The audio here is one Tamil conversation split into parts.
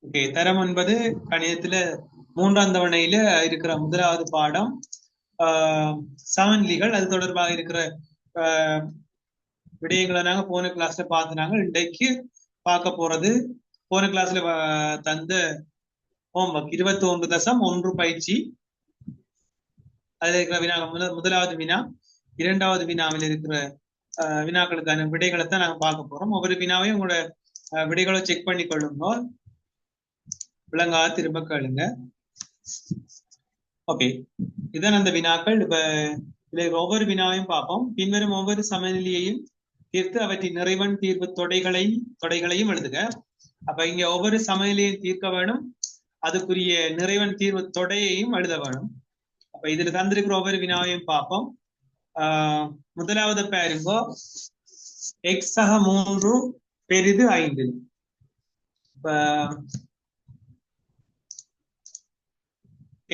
ஓகே, தரம் என்பது கணிதத்துல மூன்றாம் தவணையில இருக்கிற முதலாவது பாடம். சமன்லிகள் அது தொடர்பாக இருக்கிற விடயங்களை நாங்க போன கிளாஸ்ல பார்த்துனாங்க. இன்றைக்கு பார்க்க போறது போன கிளாஸ்ல தந்த ஹோம்ஒர்க் 21.1 பயிற்சி. அதுல இருக்கிற வினா முதலாவது வினா, இரண்டாவது வினாவில் இருக்கிற வினாக்களுக்கான விடைகளை தான் நாங்க பார்க்க போறோம். ஒவ்வொரு வினாவையும் உங்களோட விடைகளை செக் பண்ணி கொள்ளுங்க, விளங்காத திரும்ப கேளுங்க. ஓகே, இதான் அந்த வினாக்கள். இப்ப இதுல ஒவ்வொரு வினாவையும் பார்ப்போம். பின்வரும் ஒவ்வொரு சமநிலையையும் தீர்த்து அவற்றின் நிறைவன் தீர்வு தொடைகளையும் எழுதுக. அப்ப இங்க ஒவ்வொரு சமநிலையும் தீர்க்க வேணும், அதுக்குரிய நிறைவன் தீர்வு தொடையையும் எழுத வேணும். அப்ப இதுல தந்திருக்கிற ஒவ்வொரு வினாவையும் பார்ப்போம். முதலாவது பாருங்கோ, எக்ஸக 3 பெரிது 5. இப்ப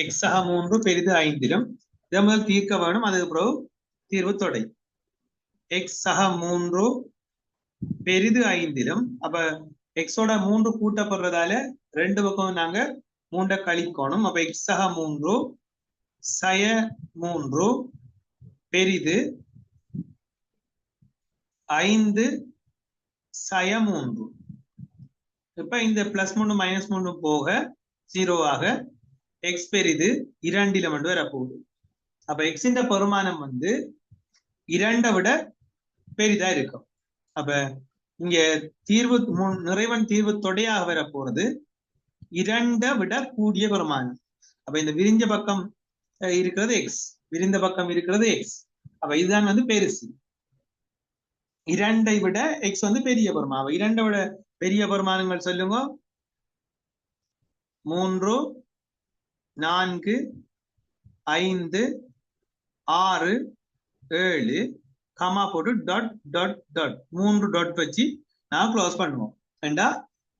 எக்ஸக 3 பெரிது 5 இதை முதல் தீர்க்க வேணும், அதுக்கு பிறகு தீர்வு தொடை. எக்ஸக 3 பெரிது 5. அப்ப எக்ஸோட 3 கூட்டப்படுறதால ரெண்டு பக்கம் நாங்க 3 கழிக்கணும். அப்ப எக்ஸக 3 சய 3 பெரிது 5 சய 3. இப்ப இந்த +3 -3 போக 0 ஆக எக்ஸ் பெரிது 2 வந்து வரப்போகுது. அப்ப எக்ஸ் இந்த பெருமானம் வந்து 2 விட பெரிதா இருக்கும். அப்ப இங்க தீர்வு நிறைவன் தீர்வு தொடையாக வர போறது 2 விட கூடிய பெருமானம். அப்ப இந்த விரிஞ்ச பக்கம் இருக்கிறது எக்ஸ், விரிந்த பக்கம் இருக்கிறது எக்ஸ். அப்ப இதுதான் வந்து பெருசு. 2 விட எக்ஸ் வந்து பெரிய பெருமானம். 2 விட பெரிய பெருமானங்கள் சொல்லுங்க. 3, 4, 5, 6, 7 கமா போட்டு டாட் டாட் டாட் 3 டாட் வச்சு நான் க்ளோஸ் பண்ணுவோம். ஏண்டா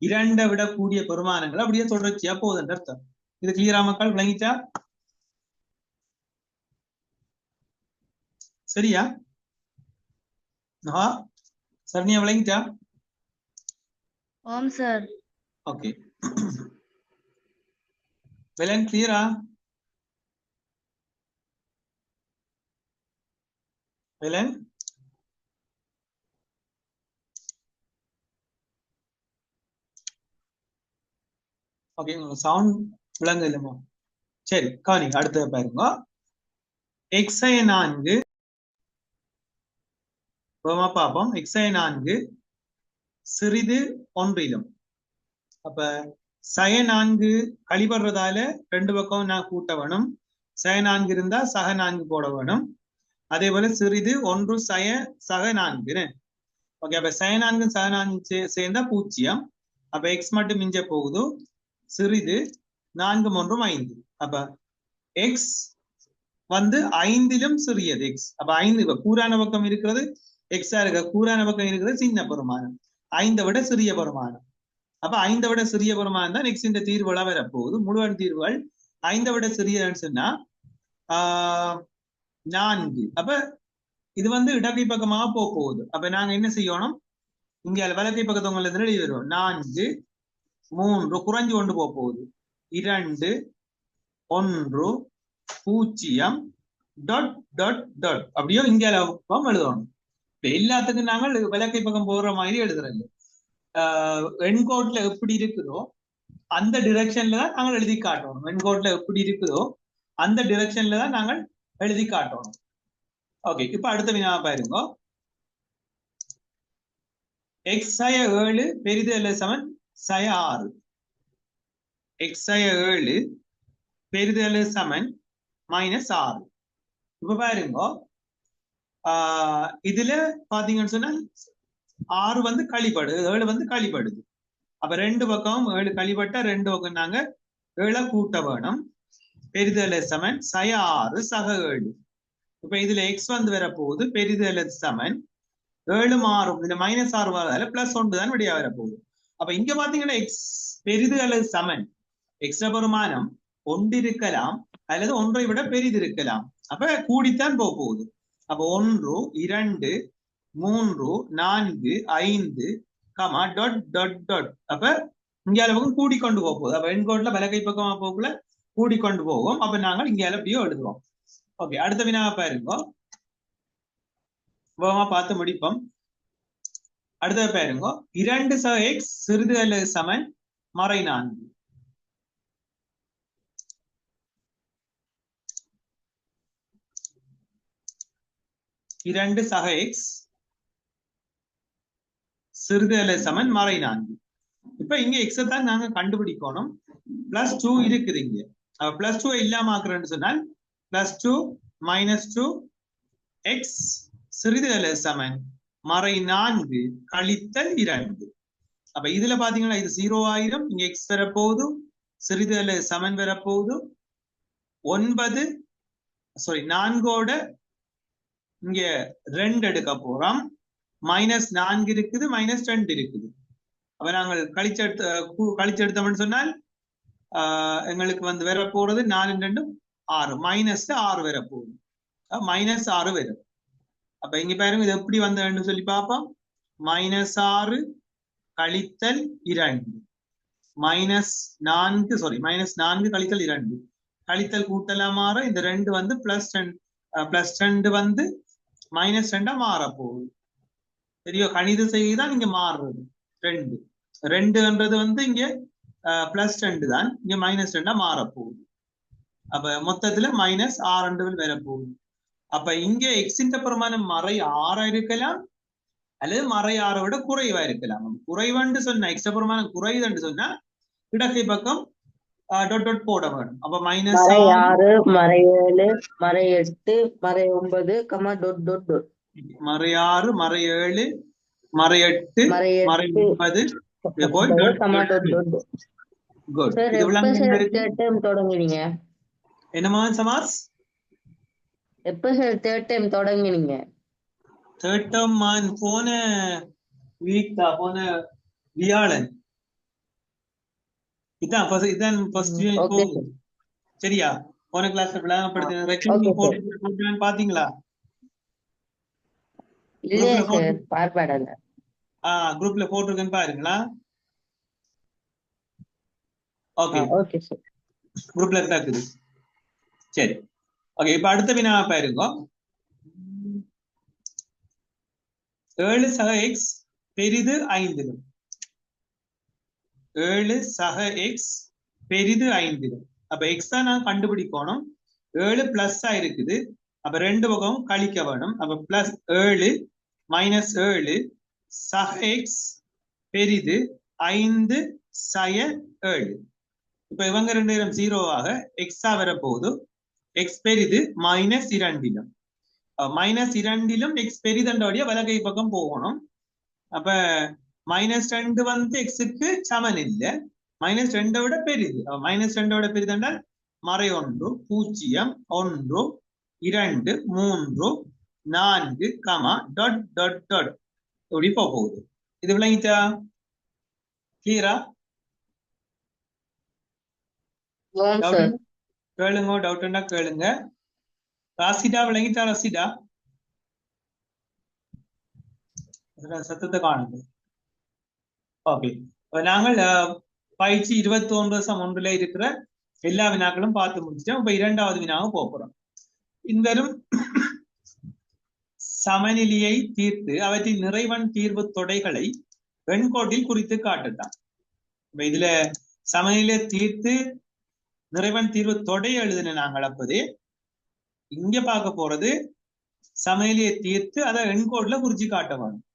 2 விட கூடிய பெருமானங்கள் அப்படியே தொடர்ச்சியா போகுதுன்ற அர்த்தம். இது கிளியரா மக்கள், விளங்கிச்சா? சரியா? சரணியா, விளங்கிச்சா? ஆம் சார். ஓகே, வெலன் கிளியரா? வெலன் ஓகே, சவுண்ட் விளங்க இல்லைமா? சரி, காணிங்க அடுத்த பாருங்க. எக்ஸை 4 பார்ப்போம். எக்ஸை 4 சிறிது 1. அப்ப சய 4 கழிபடுறதால ரெண்டு பக்கம் நான் கூட்ட வேணும். சய 4 இருந்தா சக 4 போட வேணும். அதே போல சிறிது 1 சக 4. ஓகே, அப்ப சய 4 சக 4 சேர்ந்தா 0. அப்ப எக்ஸ் மட்டும் மிஞ்ச போகுது. சிறிது 4 1 5. அப்ப எக்ஸ் வந்து 5 சிறியது எக்ஸ். அப்ப 5 கூறான பக்கம் இருக்கிறது எக்ஸா இருக்க, கூறான பக்கம் இருக்கிறது சின்ன பெருமானம், 5 விட சிறிய பெருமானம். அப்ப 5 விட சிறிய பெருமானம் தான் எக்ஸ் இந்த தீர்வுகளா வரப்போகுது. முழுவன் தீர்வுகள் 5 விட சிறியன்னு சொன்னா 4. அப்ப இது வந்து இடக்கை பக்கமாக போகுது. அப்ப நாங்க என்ன செய்யணும், இங்க வலக்கை பக்கத்தவங்க எழுதி வருவோம். 4 3 குறைஞ்சு கொண்டு போகுது. 2 1 0 டாட் டாட் டாட் அப்படியோ இங்க எழுதணும். எல்லாத்துக்கும் நாங்கள் விளக்கை பக்கம் போடுற மாதிரி எழுதுறோம். என்கோட்ல எப்படி இருக்குதோ அந்த டிரெக்ஷன்ல தான் நாங்கள் எழுதி காட்டணும். என்கோட்ல எப்படி இருக்குதோ அந்த டிரெக்ஷன்ல தான் நாங்கள் எழுதி காட்டணும். ஓகே, இப்ப அடுத்த வினா பாருங்க. எக்ஸ் சய 7 பெரிது அல்லது சமன் சய 6. எக்ஸ் சய 7 பெரிது அல்லது சமன் -6. இப்ப பாருங்க, இதுல பாத்தீங்கன்னு சொன்னா 6 வந்து கழிபடுது, 7 வந்து கழிபடுது. அப்ப ரெண்டு பக்கம் 7 கழிபட்டா ரெண்டு பக்கம் நாங்க 7 கூட்ட வேணும். பெரிது அல்லது சமன் சய 6 சக 7. இப்ப இதுல எக்ஸ் வந்து வரப்போகுது பெரிது அல்லது சமன் 7 6. இதுல -6 வரதால +1 தான் விடையா வரப்போகுது. அப்ப இங்க பாத்தீங்கன்னா எக்ஸ் பெரிது அல்லது சமன் எக்ஸ் பெருமானம் 1 இருக்கலாம் அல்லது 1 விட பெரிது இருக்கலாம். அப்ப கூடித்தான் போகுது. அப்ப 1 2 3 4 5 கமா டாட் டாட் டாட். அப்ப இங்கால பக்கம் கூடிக்கொண்டு போகுது. அப்ப எண்கோட்ல வலகை பக்கமா போக்குள்ள கூடிக்கொண்டு போகும். அப்ப நாங்கள் இங்கால அப்படியோ எழுதுவோம். ஓகே, அடுத்த வினாவை பாருங்க, பார்த்து முடிப்போம். அடுத்த பாருங்க, 2 சக x சிறிது அல்லது சமன் மறை 4. 2 சக x சிறிது அல்லது சமன் மறை 4. இப்ப இங்க x தான் நாங்க கண்டுபிடிக்கணும். +2 இருக்குது இங்க. +2 இல்லாம ஆக்குறேன்னு சொன்னால் +2 -2 x சிறிது அல்லது சமன் மறை 4 கழித்தல் 2. அப்ப இதுல பாத்தீங்கன்னா இது 0 ஆயிரம், இங்க x வரப்போகுது, சிறிது அல்லது சமன் வரப்போகுது, 4ஓட இங்க 2 எடுக்க போறோம், -4 இருக்குது, -2 இருக்குது. அப்ப நாங்கள் கழிச்செடுத்தோம்னு சொன்னால் எங்களுக்கு வந்து வர போறது 4 2 6, -6 வரப்போகுது, -6 வரும். அப்ப இங்க பாருங்க இது எப்படி வந்ததுன்னு சொல்லி பார்ப்போம். -6 கழித்தல் 2, -4 கழித்தல் 2, கழித்தல் கூட்டலா மாற இந்த 2 வந்து +2 வந்து -2 மாற போகுது. சரியோ, கணித செய்திதான் இங்க மாறுறது. 2ன்றது வந்து இங்க +2 தான், இங்க -2 மாற போகுது. அப்ப மொத்தத்துல -6 வரப்போகுது. அப்ப இங்க எக்ஸின் பிரமாணம் மறை 6 இருக்கலாம், அல்லது மறை 6 விட குறைவா இருக்கலாம். குறைவான்னு சொன்னா எக்ஸ் பிரமாணம் குறைவுன்னு சொன்னா இடக்கை பக்கம் டாட் டாட் போட வேணும். அப்ப -6 மறை 7 மறை 8 மறை 9 டாட் டாட் டாட், மறை 6 மறை 7 மறை 8 மறை 9 குட். தொடங்குனீங்க என்னமா சமாஸ்? எப்ப சார் தேர்ட் டைம் தொடங்குனீங்க? தேர்ட் டைம் போன வீக் தான், போன வியாழன். இதான் ஃபர்ஸ்ட் போகுது. சரியா? போன கிளாஸ்ல விளங்கப்படுத்தின பாத்தீங்களா? இல்லையா சார், பார்ப்படல. குரூப்ல போட்டிருக்கேன்னு பாருங்களா? ஓகே ஓகே சார், குரூப்ல இருக்குது. சரி, ஓகே. இப்ப அடுத்த வினா பாருங்க. 7 சக x பெரிது 5. 7 சக x பெரிது 5. அப்ப x தான் நான் கண்டுபிடிக்கணும். 7 பிளஸ் இருக்குது, அப்ப 2 பக்கமும் கழிக்க வேணும். அப்ப +7 -7 சக x பெரிது 5 சய 7. இப்ப இவங்க 2 பேரும் 0ஆக எக்ஸா வரப்போகுது. x பெரிது -2லும், -2லும் x பெரிதண்டோடைய வலகை பக்கம் போகணும். அப்ப -2 வந்து x-க்கு சமன் இல்ல, -2 விட பெரிது. -2 விட பெரிதென்றால் மறை 1 0 1 2 3 4 டாட் டாட் டாட் இப்படி போகுது. இது விளங்கிட்டா? கிளியரா? கேளுங்க, டவுட்னா கேளுங்க. ராசிடா விளங்கிட்டா? ராசிடா சத்தத்தை காணுங்க. ஓகே, நாங்கள் பயிற்சி 21.1 இருக்கிற எல்லா வினாக்களும் பார்த்து முடிச்சிட்டோம். இப்ப 2வது வினாவும் போறோம். இந்தரும் சமநிலையை தீர்த்து அவற்றின் நிறைவன் தீர்வு தொடைகளை வெண்கோட்டில் குறித்து காட்டுதான். இப்ப இதுல சமநிலையை தீர்த்து நிறைவன் தீர்வு தொடை எழுதின நாங்கள். அப்போதே இங்க பார்க்க போறது சமநிலையை தீர்த்து அதை எண்கோட்ல குறிச்சு காட்ட வேணும்.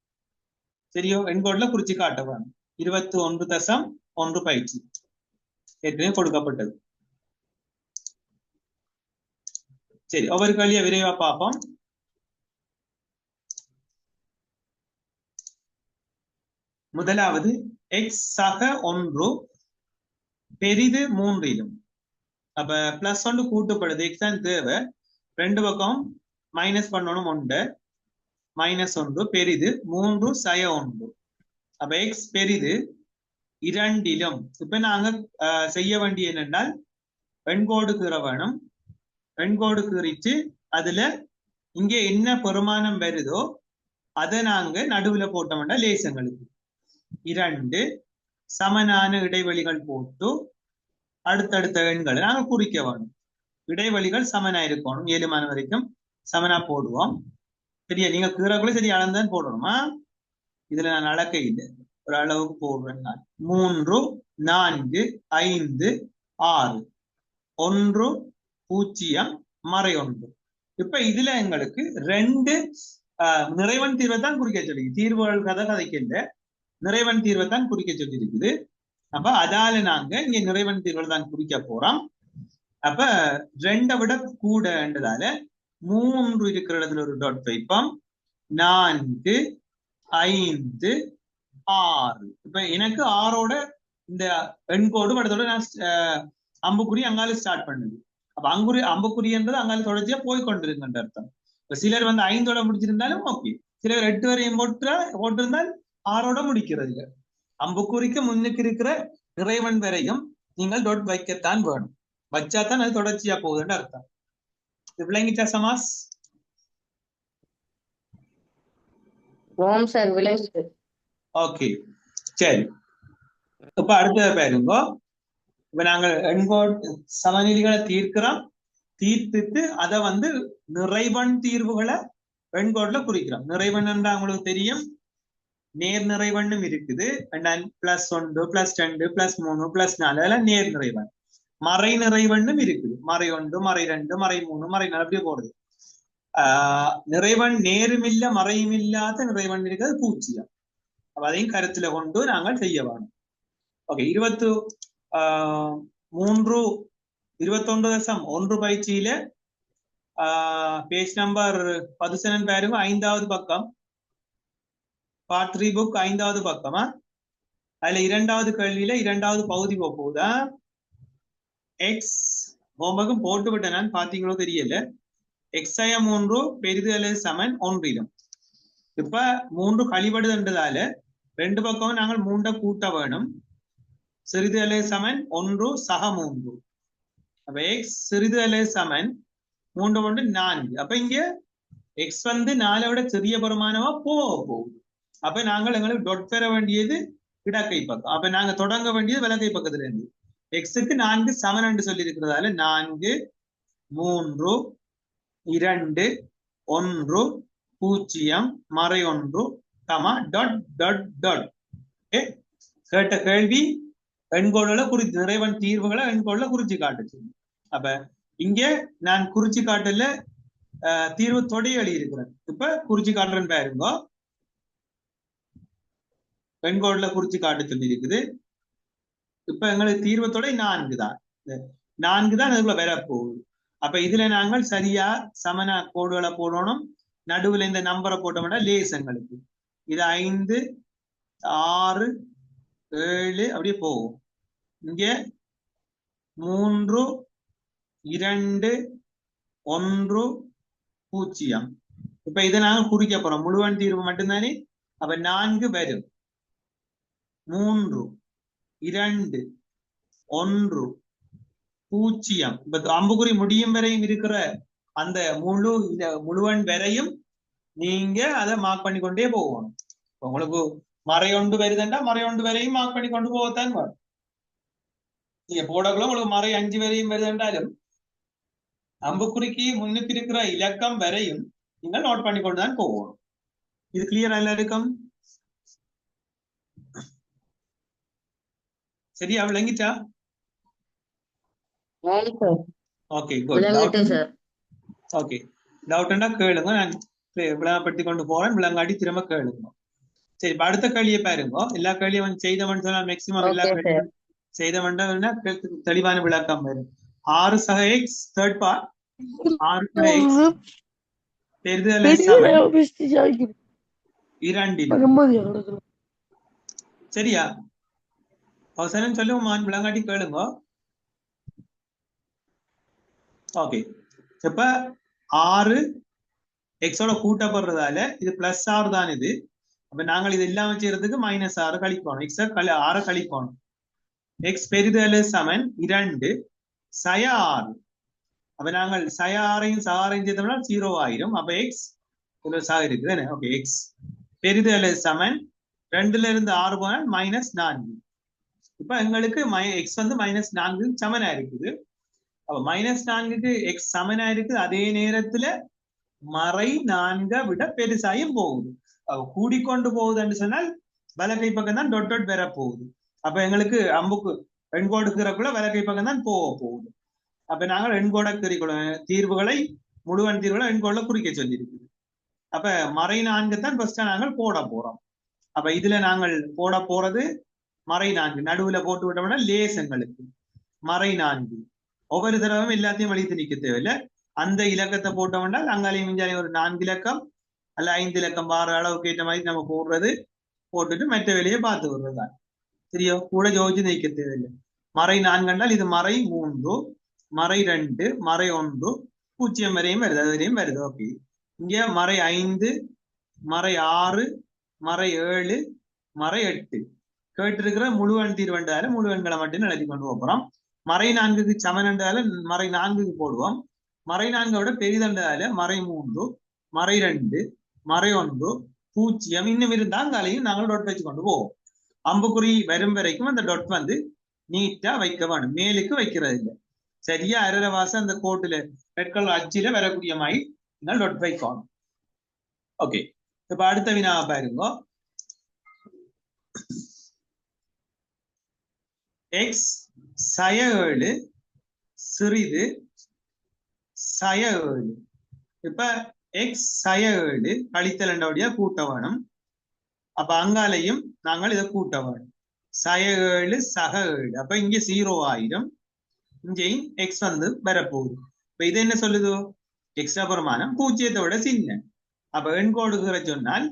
சரியோ, எண்கோட்ல குறிச்சு காட்ட வேணும். 21.1 பயிற்சி ஏற்கனவே கொடுக்கப்பட்டது. சரி, ஒவ்வொரு கேள்வியை விரைவா பார்ப்போம். முதலாவது x சக 1 பெரிது 3லும். அப்ப +1 கூட்டுப்படுது, x தான் தேவை. 2 பக்கம் மைனஸ் பண்ணணும் 1 -1 பெரிது 3 சய 1. அப்ப x பெரிது 2லும். இப்ப நாங்க செய்ய வேண்டிய என்னென்னால் வெண்கோடு கீற வேணும். வெண்கோடு கீறிச்சு அதுல இங்க என்ன பெருமானம் வருதோ அதை நாங்க நடுவுல போட்டோம்னா லேசங்களுக்கு 2 சமனான இடைவெளிகள் போட்டு அடுத்தடுத்த எண்களை நாங்க குறிக்க வேணும். இடைவெளிகள் சமனா இருக்கணும். 7 மணி வரைக்கும் சமனா போடுவோம். சரியா? நீங்க கீழக்குள்ள சரி அளந்தான் போடணுமா? இதுல நான் அளக்க இல்லை, ஒரு அளவுக்கு போடுறேன். நான் 3 4 5 6 1 0 மறை 1. இப்ப இதுல எங்களுக்கு 2 நிறைவன் தீர்வை தான் குறிக்க சொல்லி, தீர்வுகள் கதைக்கல, நிறைவன் தீர்வை தான் குறிக்க சொல்லி இருக்குது. அப்ப அதால நாங்க இங்க நிறைவன் தீர்வுகள் தான் குறிக்க போறோம். அப்ப 2 விட கூடன்றதால 3 இருக்கிற இடத்துல ஒரு டாட் வைப்போம். 4 5 6. இப்ப எனக்கு 6ஓட இந்த எண்கோடு படத்தோட நான் அம்புக்குறி அங்கால ஸ்டார்ட் பண்ணுது. அப்ப அம்புக்குறின்றது அங்கால தொடர்ச்சியா போய் கொண்டிருக்கின்ற அர்த்தம். இப்ப சிலர் வந்து 5ஓட முடிச்சிருந்தாலும் ஓகே, சிலர் 8 வரையும் போட்டிருந்தால் 6ஓட முடிக்கிறது. அம்புக்குறிக்கு முன்னுக்கு இருக்கிற இறைவன் வரையும் நீங்கள் டாட் வைக்கத்தான் வேணும். வச்சாதான் அது தொடர்ச்சியா போகுதுன்னு அர்த்தம். இது விளங்கிட்டா சமாஸ்? ஓகே, சரி. இப்ப அடுத்த பாருங்க. இப்ப நாங்கள் எண்கோடு சமநிலைகளை தீர்க்கிறோம். தீர்த்துட்டு அதை வந்து நிறைவன் தீர்வுகளை எண்கோடுல குறிக்கிறோம். நிறைவன் என்றா உங்களுக்கு தெரியும், நேர் நிறைவண்ணும் இருக்குது. +1 +2 +3 +4 அதெல்லாம் நேர் நிறைவன். மறை நிறைவண்ணும் இருக்குது. மறை 1 மறை 2 மறை 3 மறை 4 அப்படியே போடுது. நிறைவன் நேருமில்ல மறையும் இல்லாத நிறைவன் இருக்கிறது 0. அப்ப அதையும் கருத்துல கொண்டு நாங்கள் செய்ய வேணும். ஓகே, 21.1 பயிற்சியில பேஜ் நம்பர் 17 பாருங்க, 5வது பக்கம், பார்ட் 3 புக் 5வது பக்கமா. அதுல 2வது கேள்வியில 2வது பகுதி போகுதா. எக்ஸ் ஹோம்வொர்க்கும் போட்டு விட்டேன் நான், பாத்தீங்களோ தெரியல. x3 பெரிது சமன் 1. இப்ப 3 கழிவடுதுன்றதால 2 பக்கமும் நாங்கள் 3 கூட்ட வேணும். சிறிது சமன் 1 சக 3. அப்ப x சிறிது சமன் 3 1 4. அப்ப இங்க x வந்து 4 விட சிறிய பெருமானமா போகுது. அப்ப நாங்கள் எங்களுக்கு டொட் பெற வேண்டியது இடக்கை பக்கம். அப்ப நாங்க தொடங்க வேண்டியது வலக்கை பக்கத்துல இருந்து. எக்ஸுக்கு 4 சமன் என்று சொல்லி இருக்கிறதால 4 3 2 1 0 மறை 1 டாட் டாட் டாட். கேட்ட கேள்வி எண்கோடுல குறிச்சு நிறைவன் தீர்வுகளை எண்கோடுல குறிச்சு காட்டுச்சு. அப்ப இங்க நான் குறிச்சு காட்டல தீர்வு தொடைய எழுதி இருக்கிறேன். இப்ப குறிச்சு காட்டுறேன்னு பாருங்க. எண்கோடுல குறிச்சு காட்ட சொல்லி இருக்குது. இப்ப எங்களுக்கு தீர்வு தொடை 4 தான். 4 தான் அதுக்குள்ள வரப்போகுது. அப்ப இதுல நாங்கள் சரியா சமன கோடுகளை போடணும். நடுவுல இந்த நம்பரை போட்டோம்னா லேஸ் எங்களுக்கு இது 5 6 7 அப்படியே போகும். இங்க 3 2 1 0. இப்ப இதை நாங்க குறிக்க போறோம். முழுவன் தீர்வு மட்டும்தானே. அப்ப 4 வரும். 3 2 1 0. இப்ப அம்புக்குறி முடியும் வரையும் இருக்கிற அந்த முழுவன் வரையும் நீங்க அதை மார்க் பண்ணி கொண்டே போகணும். உங்களுக்கு மறை 1 வருதுண்டா மறை 1 வரையும் மார்க் பண்ணி கொண்டு போகத்தான் வேணும். நீங்க போடக்குள்ள உங்களுக்கு மறை 5 வரையும் வருதுன்றாலும் அம்புக்குறிக்கு முன்னுக்கு இருக்கிற இலக்கம் வரையும் நீங்க நோட் பண்ணி கொண்டுதான் போகணும். இது கிளியரா எல்லாருக்கும்? சரியா விளங்கிச்சா? Okay, good. ஓகே, டவுட்னா கேளுங்க, நான் விளங்கப்படுத்தி கொண்டு போறேன். விளங்காடி திரும்ப கேளுங்க. சரி, இப்ப அடுத்த கேள்வியை பாருங்க. எல்லா கேள்வியும் செய்தவன் சொன்னா மேக்சிமம் எல்லா கேள்வியும் செய்தவன் தெளிவான விளக்கம் வரும். 6 சக x தேர்ட் பார்ட் 6 சக x பெரிது சமன் 2. சரியா? அவசரம் சொல்லுவோம், விளங்காட்டி கேளுங்க. ஓகே, இப்ப 6 எக்ஸோட கூட்டப்படுறதால இது +6 தான் இது. அப்ப நாங்கள் இது எல்லாம் செய்யறதுக்கு -6 கழிக்கணும். எக்ஸ 6 கழிக்கணும். எக்ஸ் பெரிது சமன் 2 சய 6. அப்ப நாங்கள் சய 6ஐயும் சக 6ஐயும் சேர்த்தோம்னா 0 ஆயிரும். அப்ப எக்ஸ் சக இருக்குது. ஓகே, எக்ஸ் பெரிது சமன் 2ல இருந்து 6 போனால் -4. இப்ப எங்களுக்கு எக்ஸ் வந்து -4 சமனா இருக்குது. அப்ப -4க்கு எக்ஸ் சமனா இருக்குது. அதே நேரத்துல மறை 4 விட பெருசாயும் போகுது. கூடிக்கொண்டு போகுதுன்னு சொன்னால் வலக்கை பக்கம் தான் டொட் டொட் வர போகுது. அப்ப எங்களுக்கு அம்புக்கு எண்கோடு கீறக்குள்ள வலக்கை பக்கம் தான் போகுது. அப்ப நாங்கள் எண்கோட தீர்வுகளை முழுவன் தீர்வுகளை எண்கோடுல குறிக்க சொல்லி இருக்குது. அப்ப மறை 4 தான் ஃபர்ஸ்டா நாங்கள் போட போறோம். அப்ப இதுல நாங்கள் போட போறது மறை 4 நடுவுல போட்டு விட்டோம்னா லேஸ் எங்களுக்கு மறை 4. ஒவ்வொரு தடவையும் எல்லாத்தையும் வலித்து நிக்க தேவையில்லை. அந்த இலக்கத்தை போட்டோம்னா அங்காலையும் இஞ்சாலையும் ஒரு 4 இலக்கம் அல்ல 5 இலக்கம் வார அளவுக்கு ஏற்ற மாதிரி நம்ம போடுறது, போட்டுட்டு மற்ற வேலையை பார்த்து விடுறதுதான். சரியா? கூட ஜோதிச்சு நிக்க தேவையில்லை. மறை 4 என்றால் இது மறை 3, மறை 2, மறை 1, 0 வரையும் வருது, அது வரையும் வருது. ஓகே. இங்க மறை 5, மறை 6, மறை 7, மறை 8 கேட்டிருக்கிற முழுவன் தீர்வென்றாலும் முழுவன்களை மட்டும் எழுதி கொண்டு போறோம். மறை 4க்கு சமன் என்றாலும் மறை 4க்கு போடுவோம். மறை 4 விட பெரிதென்றால மறை 3, மறை 2, மறை 1, 0 இன்னும் இருந்தாங்களையும் நாங்கள் டொட் வச்சு கொண்டு போவோம். அம்புக்குறி வரும் வரைக்கும் அந்த டொட் வந்து நீட்டா வைக்க வேணும், மேலுக்கு வைக்கிறது இல்லை. சரியா அரை வாசம் அந்த கோட்டுல ரெட் கலர் அச்சில வரக்கூடிய மாதிரி நீங்கள் டொட் வைக்கணும். ஓகே. இப்ப அடுத்த வினாவை பாருங்க. எக்ஸ் சய 7 சிறிது சய 7. இப்ப எக்ஸ் சய 7 கழித்தல் என்றபடியா கூட்ட வேணும். அப்ப அங்காலையும் நாங்கள் இதை கூட்ட வேணும். சய 7 சக 7. அப்ப இங்க 0 ஆயிரும். இங்கேயும் எக்ஸ் வந்து வரப்போகுது. இப்ப இது என்ன சொல்லுது? எக்ஸ் பிரமாணம் 0 விட சின்ன. அப்ப எண்கோடு கீற சொன்னால்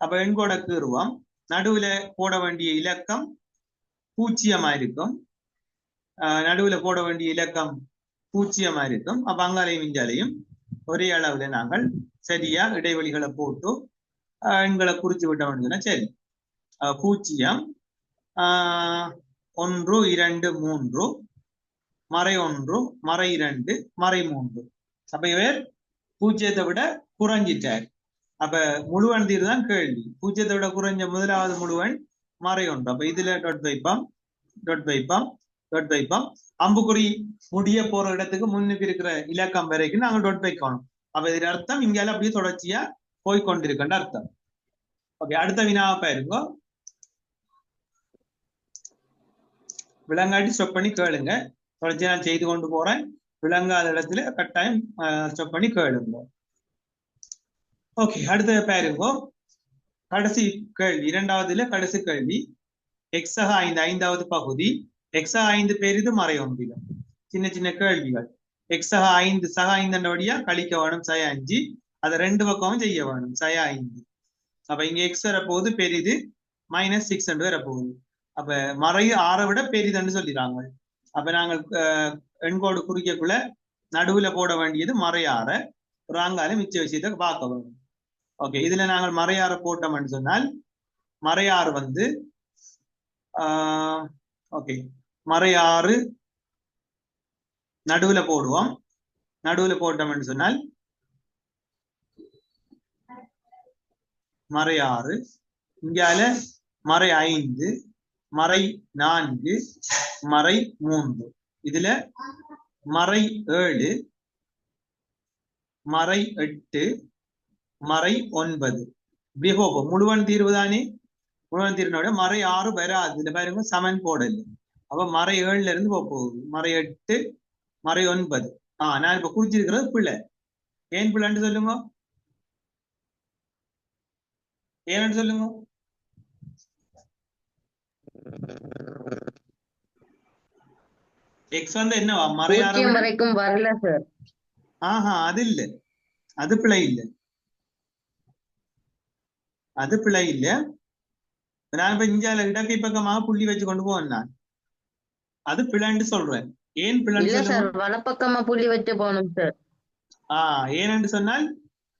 அப்ப எண்கோட கீறுவோம். நடுவுல போட வேண்டிய இலக்கம் 0 இருக்கும். நடுவுல போட வேண்டிய இலக்கம் 0 இருக்கும். அப்ப அங்காலையும் இஞ்சாலையும் ஒரே அளவுல நாங்கள் சரியா இடைவெளிகளை போட்டு எண்களை குறிச்சு விட்டோம்னு சரி. 0, 1, 2, 3, மறை 1, மறை 2, மறை 3. அப்ப இவர் 0 விட குறைஞ்சிட்டார். அப்ப முழுவன் தீர்வு தான் கேள்வி. 0 விட குறைஞ்ச முதலாவது முழுவன் மறை 1. அப்ப இதுல டொட் வைப்போம், டொட் வைப்போம், டொட் வைப்போம். அம்புக்குறி முடிய போற இடத்துக்கு முன்னுக்கு இருக்கிற இலக்கம் வரைக்கும் நாங்கள் டொட் வைக்கணும். அப்ப இது அர்த்தம் இங்கால அப்படியே தொடர்ச்சியா போய்கொண்டிருக்கின்ற அர்த்தம். ஓகே. அடுத்த வினாவை பாருங்க. விளங்காட்டி ஸ்டாப் பண்ணி கேளுங்க. தொடர்ச்சியா நான் செய்து கொண்டு போறேன். விளங்காத இடத்துல கட்டாயம் ஸ்டாப் பண்ணி கேளுங்க. ஓகே. அடுத்த பாருங்க. கடைசி கேள்வி, இரண்டாவதுல கடைசி கேள்வி. எக்ஸக 5 ஐந்தாவது பகுதி. எக்ஸக 5 பெரிது மறை 1. சின்ன சின்ன கேள்விகள். எக்ஸக 5 சக 5 வழியா கழிக்க வேணும் சய 5. அதை 2 பக்கமும் செய்ய வேணும் சய 5. அப்ப இங்க எக்ஸ் வரப்போகுது பெரிது -6 என்று வரப்போகுது. அப்ப மறை 6 விட பெரிதுன்னு சொல்லிடுறாங்க. அப்ப நாங்கள் எண்கோடு குறிக்கக்குள்ள நடுவுல போட வேண்டியது மறை 6. ஒரு ஆங்கால மிச்ச விஷயத்தை பார்க்க வேணும். ஓகே. இதுல நாங்கள் மறை 6 போட்டோம்னு சொன்னால் மறை 6 வந்து ஓகே மறை 6 நடுவுல போடுவோம். நடுவுல போட்டோம்னு சொன்னால் மறை 6, இங்கால மறை 5, மறை 4, மறை 3. இதுல மறை 7, மறை 8, மறை 9. இப்படி போகும். முழுவன் தீர்வு தானே. முழுவன் தீர்வோட மறை 6 வராது. இதுல பாருங்க சமன் போடல. அப்ப மறை 7ல இருந்து போகுது. மறை 8, மறை 9. நான் இப்ப குறிச்சிருக்கிறது பிள்ளை. ஏன் பிள்ளைன்னு சொல்லுங்க, ஏன்னு சொல்லுங்க. எக்ஸ் வந்து என்னவா மறை 6 வரைக்கும் வரல சார். அது இல்ல, அது பிழை இல்ல, அது பிழை இல்ல. நான் இப்ப இஞ்சால இடக்கை பக்கமாக புள்ளி வச்சு கொண்டு போவேன். நான் அது பிழைன்னு சொல்றேன். ஏன் பிழைன்னு சொல்லுங்க. வலப்பக்கமா புள்ளி வச்சு போகணும் சார். ஏன்னு சொன்னால்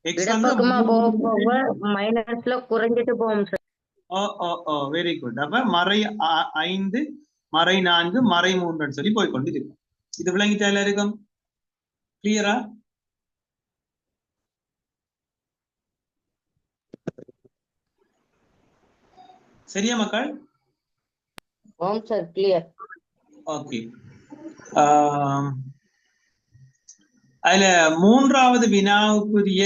எக்ஸ் வந்து மைனஸ்ல குறைஞ்சிட்டு போகும் சார். Very good. அப்ப மறை 5, மறை 4, மறை 3 சொல்லி போய்கொண்டு இருக்கும். இது விளங்கிட்டா எல்லாருக்கும் கிளியரா? சரியா மக்கள்? ஓம் சார் கிளியர். ஓகே. அதுல மூன்றாவது வினாவுக்குரிய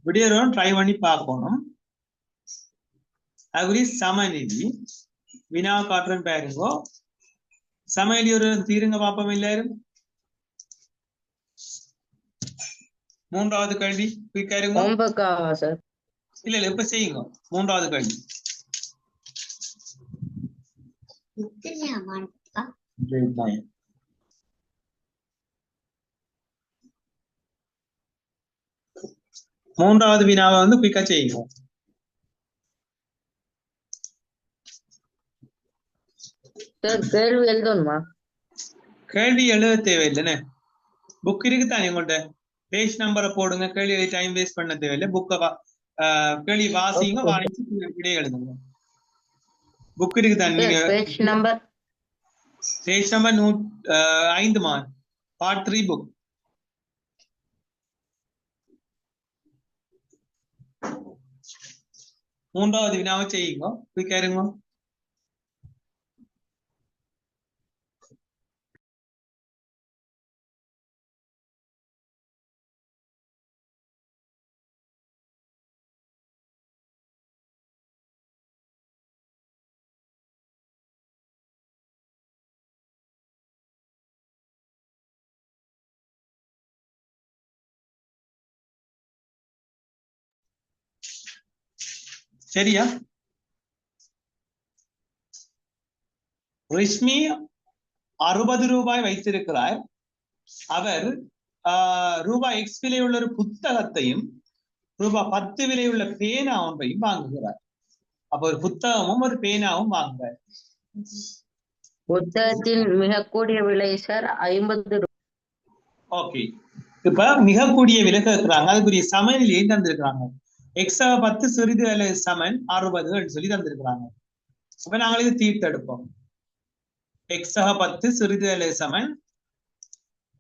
விடையரும் ட்ரை பண்ணி பார்க்கணும். அதுக்குரிய சமநிதி வினாவை காட்டுறேன்னு பாருங்கோ. சமநிதி ஒரு தீருங்க பாப்போம் எல்லாரும். மூன்றாவது கேள்வி குயிக்காருங்க. சார் இல்ல இப்ப செய்யுங்க. மூன்றாவது கேள்வி மூன்றாவது வினாவை வந்து குயிக்கா செய்யுங்க. கேள்வி எழுதணுமா? கேள்வி எழுத தேவையில்லைன்னு புக் இருக்குதானே உங்கள்ட்ட. பேஜ் நம்பரை போடுங்க. கேள்வி டைம் வேஸ்ட் பண்ண தேவையில்லை. புக்கை கேள்வி வாசிங்க, வாசிச்சு விடைய எழுதுங்க. புக் இருக்குதானே? நீங்க பேஜ் நம்பர் 5 பார்ட் 3 புக். மூன்றாவது வினாவை செய்யுங்க. குயிக்காருங்க. சரியா? ரிஷ்மி 60 ரூபாய் வைத்திருக்கிறார். அவர் ரூபாய் X விலையுள்ள ஒரு புத்தகத்தையும் ரூபாய் 10 விலையுள்ள பேனா ஒன்றையும் வாங்குகிறார். அப்ப ஒரு புத்தகமும் ஒரு பேனாவும் வாங்குறார். புத்தகத்தின் மிக கூடிய விலை சார் 50 ரூபாய். ஓகே. இப்ப மிக கூடிய விலை கேட்கிறாங்க. அதுக்குரிய சமநிலையை தந்திருக்கிறாங்க. X-ஆக 10 சிறிது அல்லது சமன் 60 சொல்லி தந்திருக்கிறாங்க. அப்ப நாங்கள் இது தீர்த்தெடுப்போம். X-ஆக 10 சிறிது அல்லது சமன்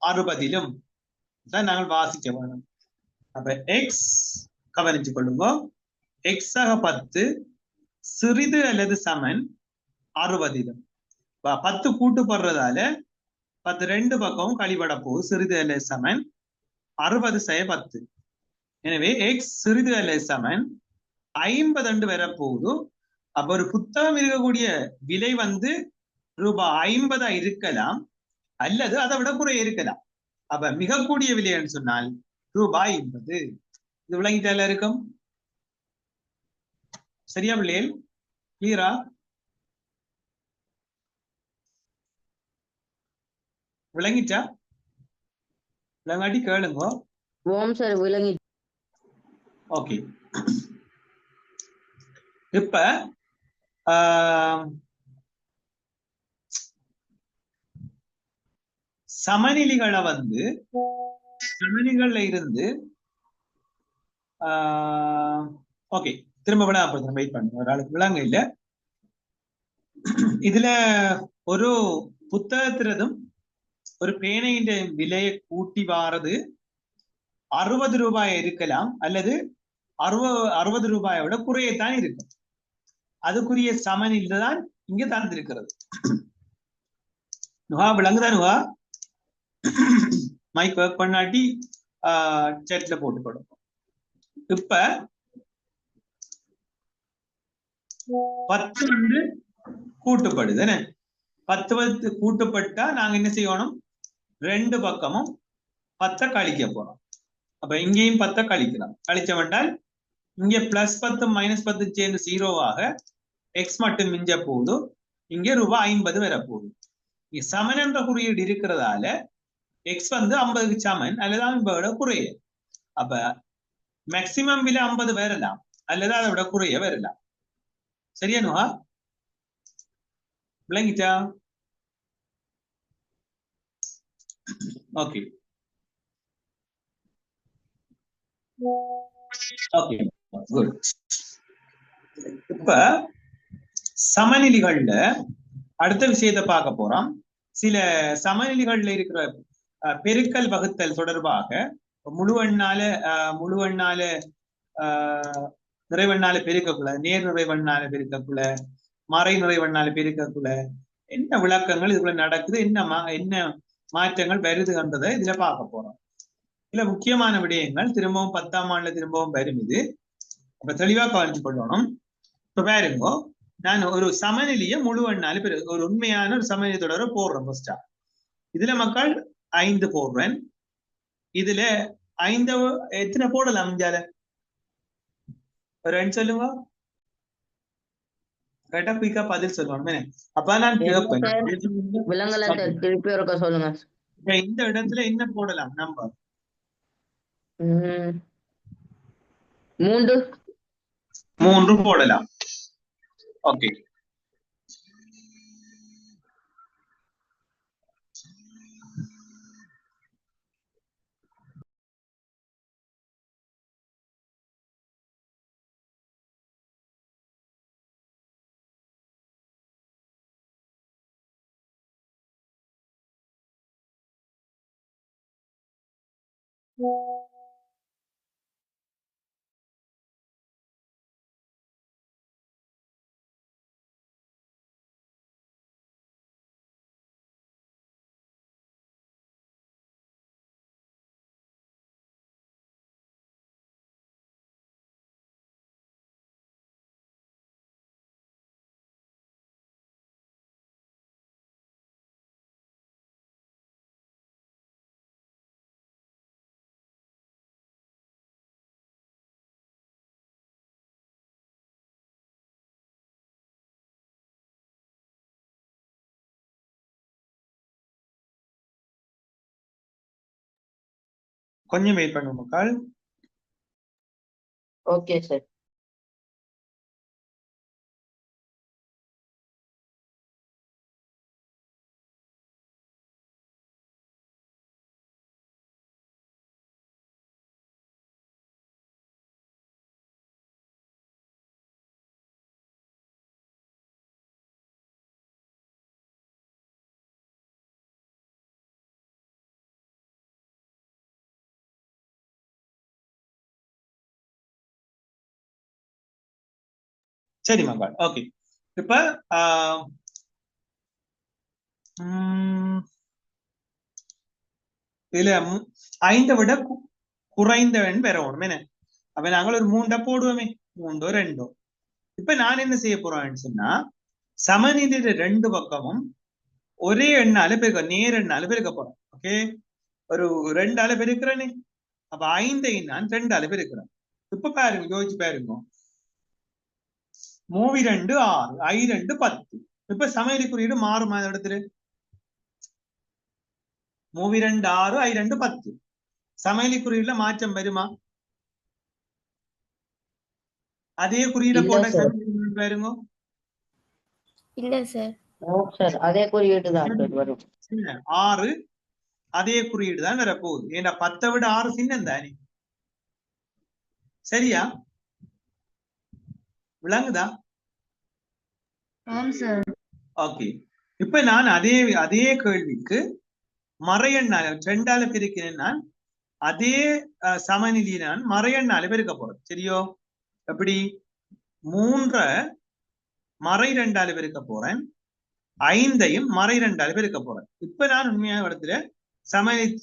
60 தான் நாங்கள் வாசிக்க வேணும். அப்ப X கவனிச்சு கொள்ளுங்க. X-ஆக 10 சிறிது அல்லது சமன் 60. 10 கூட்டு போடுறதால 10 ரெண்டு பக்கமும் கழிபட போகுது. சிறிது அல்லது சமன் 60 × 10. எனவே X சிறிது அல்லது சமன் 50 வரப்போகுது. அப்ப ஒரு புத்தகம் இருக்கக்கூடிய விலை வந்து ரூபாய் 50 இருக்கலாம், அல்லது அதை விட குறைய இருக்கலாம். அப்ப மிக கூடிய விலைன்னு சொன்னால் ரூபாய் 50. இது விளங்கிட்டால இருக்கும். சரியா பிள்ளைகள்? கிளியரா? விளங்கிட்டா? விளங்காட்டி கேளுங்க. ஓம் சார் விளங்கி. ஓகே. இப்ப சமநிலைகளை வந்து சமநிலைகள்ல இருந்து ஓகே திரும்ப விட வெயிட் பண்ணுங்க. ஒரு ஆளுக்கு விளங்க இல்ல. இதுல ஒரு புத்தகத்தினதும் ஒரு பேனையின் விலையை கூட்டி வாரது 60 ரூபாய் இருக்கலாம், அல்லது 60 ரூபாயை விட குறையத்தான் இருக்கும். அதுக்குரிய சமநிலை தான் இங்க தந்திருக்கிறது. நுகா விளங்குதான்? நுகா மைக் ஒர்க் பண்ணாட்டி சேட்ல போட்டு கொடுப்போம். இப்ப 10 வந்து கூட்டுப்படுது. 10 கூட்டுப்பட்டா நாங்க என்ன செய்யணும்? ரெண்டு பக்கமும் 10 கழிக்க போறோம். அப்ப இங்கேயும் 10 கழிக்கலாம். கழிச்சவென்றால் இங்க +10 -10 சேர்ந்து 0ஆக X மட்டும் மிஞ்ச போகுது. இங்க ரூபாய் 50 வரப்போகுது. சமன் என்ற குறியீடு இருக்கிறதால X வந்து 50க்கு சமன் அல்லது 50 குறைய. அப்ப மேக்சிமம் விலை 50 வரலாம், அல்லது அதை விட குறைய வரலாம். சரியா நுகா? விளங்கிட்டா? Okay okay good. இப்ப சமநிலைகள்ல அடுத்த விஷயத்தை பார்க்க போறோம். சில சமநிலைகள்ல இருக்கிற பெருக்கல் வகுத்தல் தொடர்பாக முழு எண்ணால நிறைவெண்ணால பெருக்கக்குள்ள, நேர் நிறைவெண்ணால பெருக்கக்குள்ள, மறை நிறைவெண்ணால பெருக்கக்குள்ள என்ன விளக்கங்கள் இதுக்குள்ள நடக்குது, என்ன மாற்றங்கள் வருதுன்றதை இதுல பார்க்க போறோம். இதுல முக்கியமான விடயங்கள் திரும்பவும் 10ஆம் ஆண்டுல திரும்பவும் வரும். இது அப்ப தெளிவா கவனிச்சு கொள்ளணும். இப்ப பாருங்க, நான் ஒரு சமநிலையை முழு எண்ணால ஒரு உண்மையான ஒரு சமநிலை தொடர போடுறேன். ஃபர்ஸ்டா இதுல மக்கள் 5 போடுறேன். இதுல 5 எத்தனை போடலாம்? இஞ்சால ஒரு 2 சொல்லுங்க. கரெக்டா குயிக்கா பதில் சொல்லணும். அப்ப நான் கேட்பேன், விலங்கல திருப்பி ஒருக்க சொல்லுங்க. இந்த இடத்துல என்ன போடலாம்? நம்பர் 3 போடலாம். ஓகே, கொஞ்சம் வெயிட் பண்ணுங்க மக்கள். Okay sir. சரி மக்கள், ஓகே. இப்ப இதுல 5 விட குறைந்த எண் பெறணும். என்ன அப்ப நாங்கள் ஒரு 3 போடுவோமே, 3 2. இப்ப நான் என்ன செய்ய போறேன்னு சொன்னா, சமநிலையில 2 பக்கமும் ஒரே எண்ணால பெருக்க, நேர் எண்ணால பெருக்க போறேன். ஓகே, ஒரு 2ஆல பெருக்கிறேனே, அப்ப 5ஐ நான் 2ஆல பெருக்கிறேன். இப்ப பாருங்க, யோசிச்சு பாருங்க. 3 2 6, I 2 10. இப்ப சமநிலை குறியீடு மாறுமா இந்த இடத்துல? 3 2 6, I 2 10. சமநிலை குறியீடுல மாற்றம் வருமா? அதே குறியீட போட்ட பாருங்க. இல்ல சார். சார் அதே குறியீடு தான் வரும். 6 அதே குறியீடு தான் வரப்போகுது. ஏன்னா 10 விட 6 சின்னம் தானே. சரியா? விளங்குதா? ஆம் சார். ஓகே, இப்ப நான் அதே கேள்விக்கு மறையெண்ணால 2ஆல பெருக்கிறேன். நான் அதே சமநிலையை நான் மறையெண்ணால பெருக்க போறேன். சரியோ? எப்படி? 3 மறை 2ஆல பெருக்க போறேன், 5ஐயும் மறை 2ஆல பெருக்க போறேன். இப்ப நான் உண்மையான இடத்துல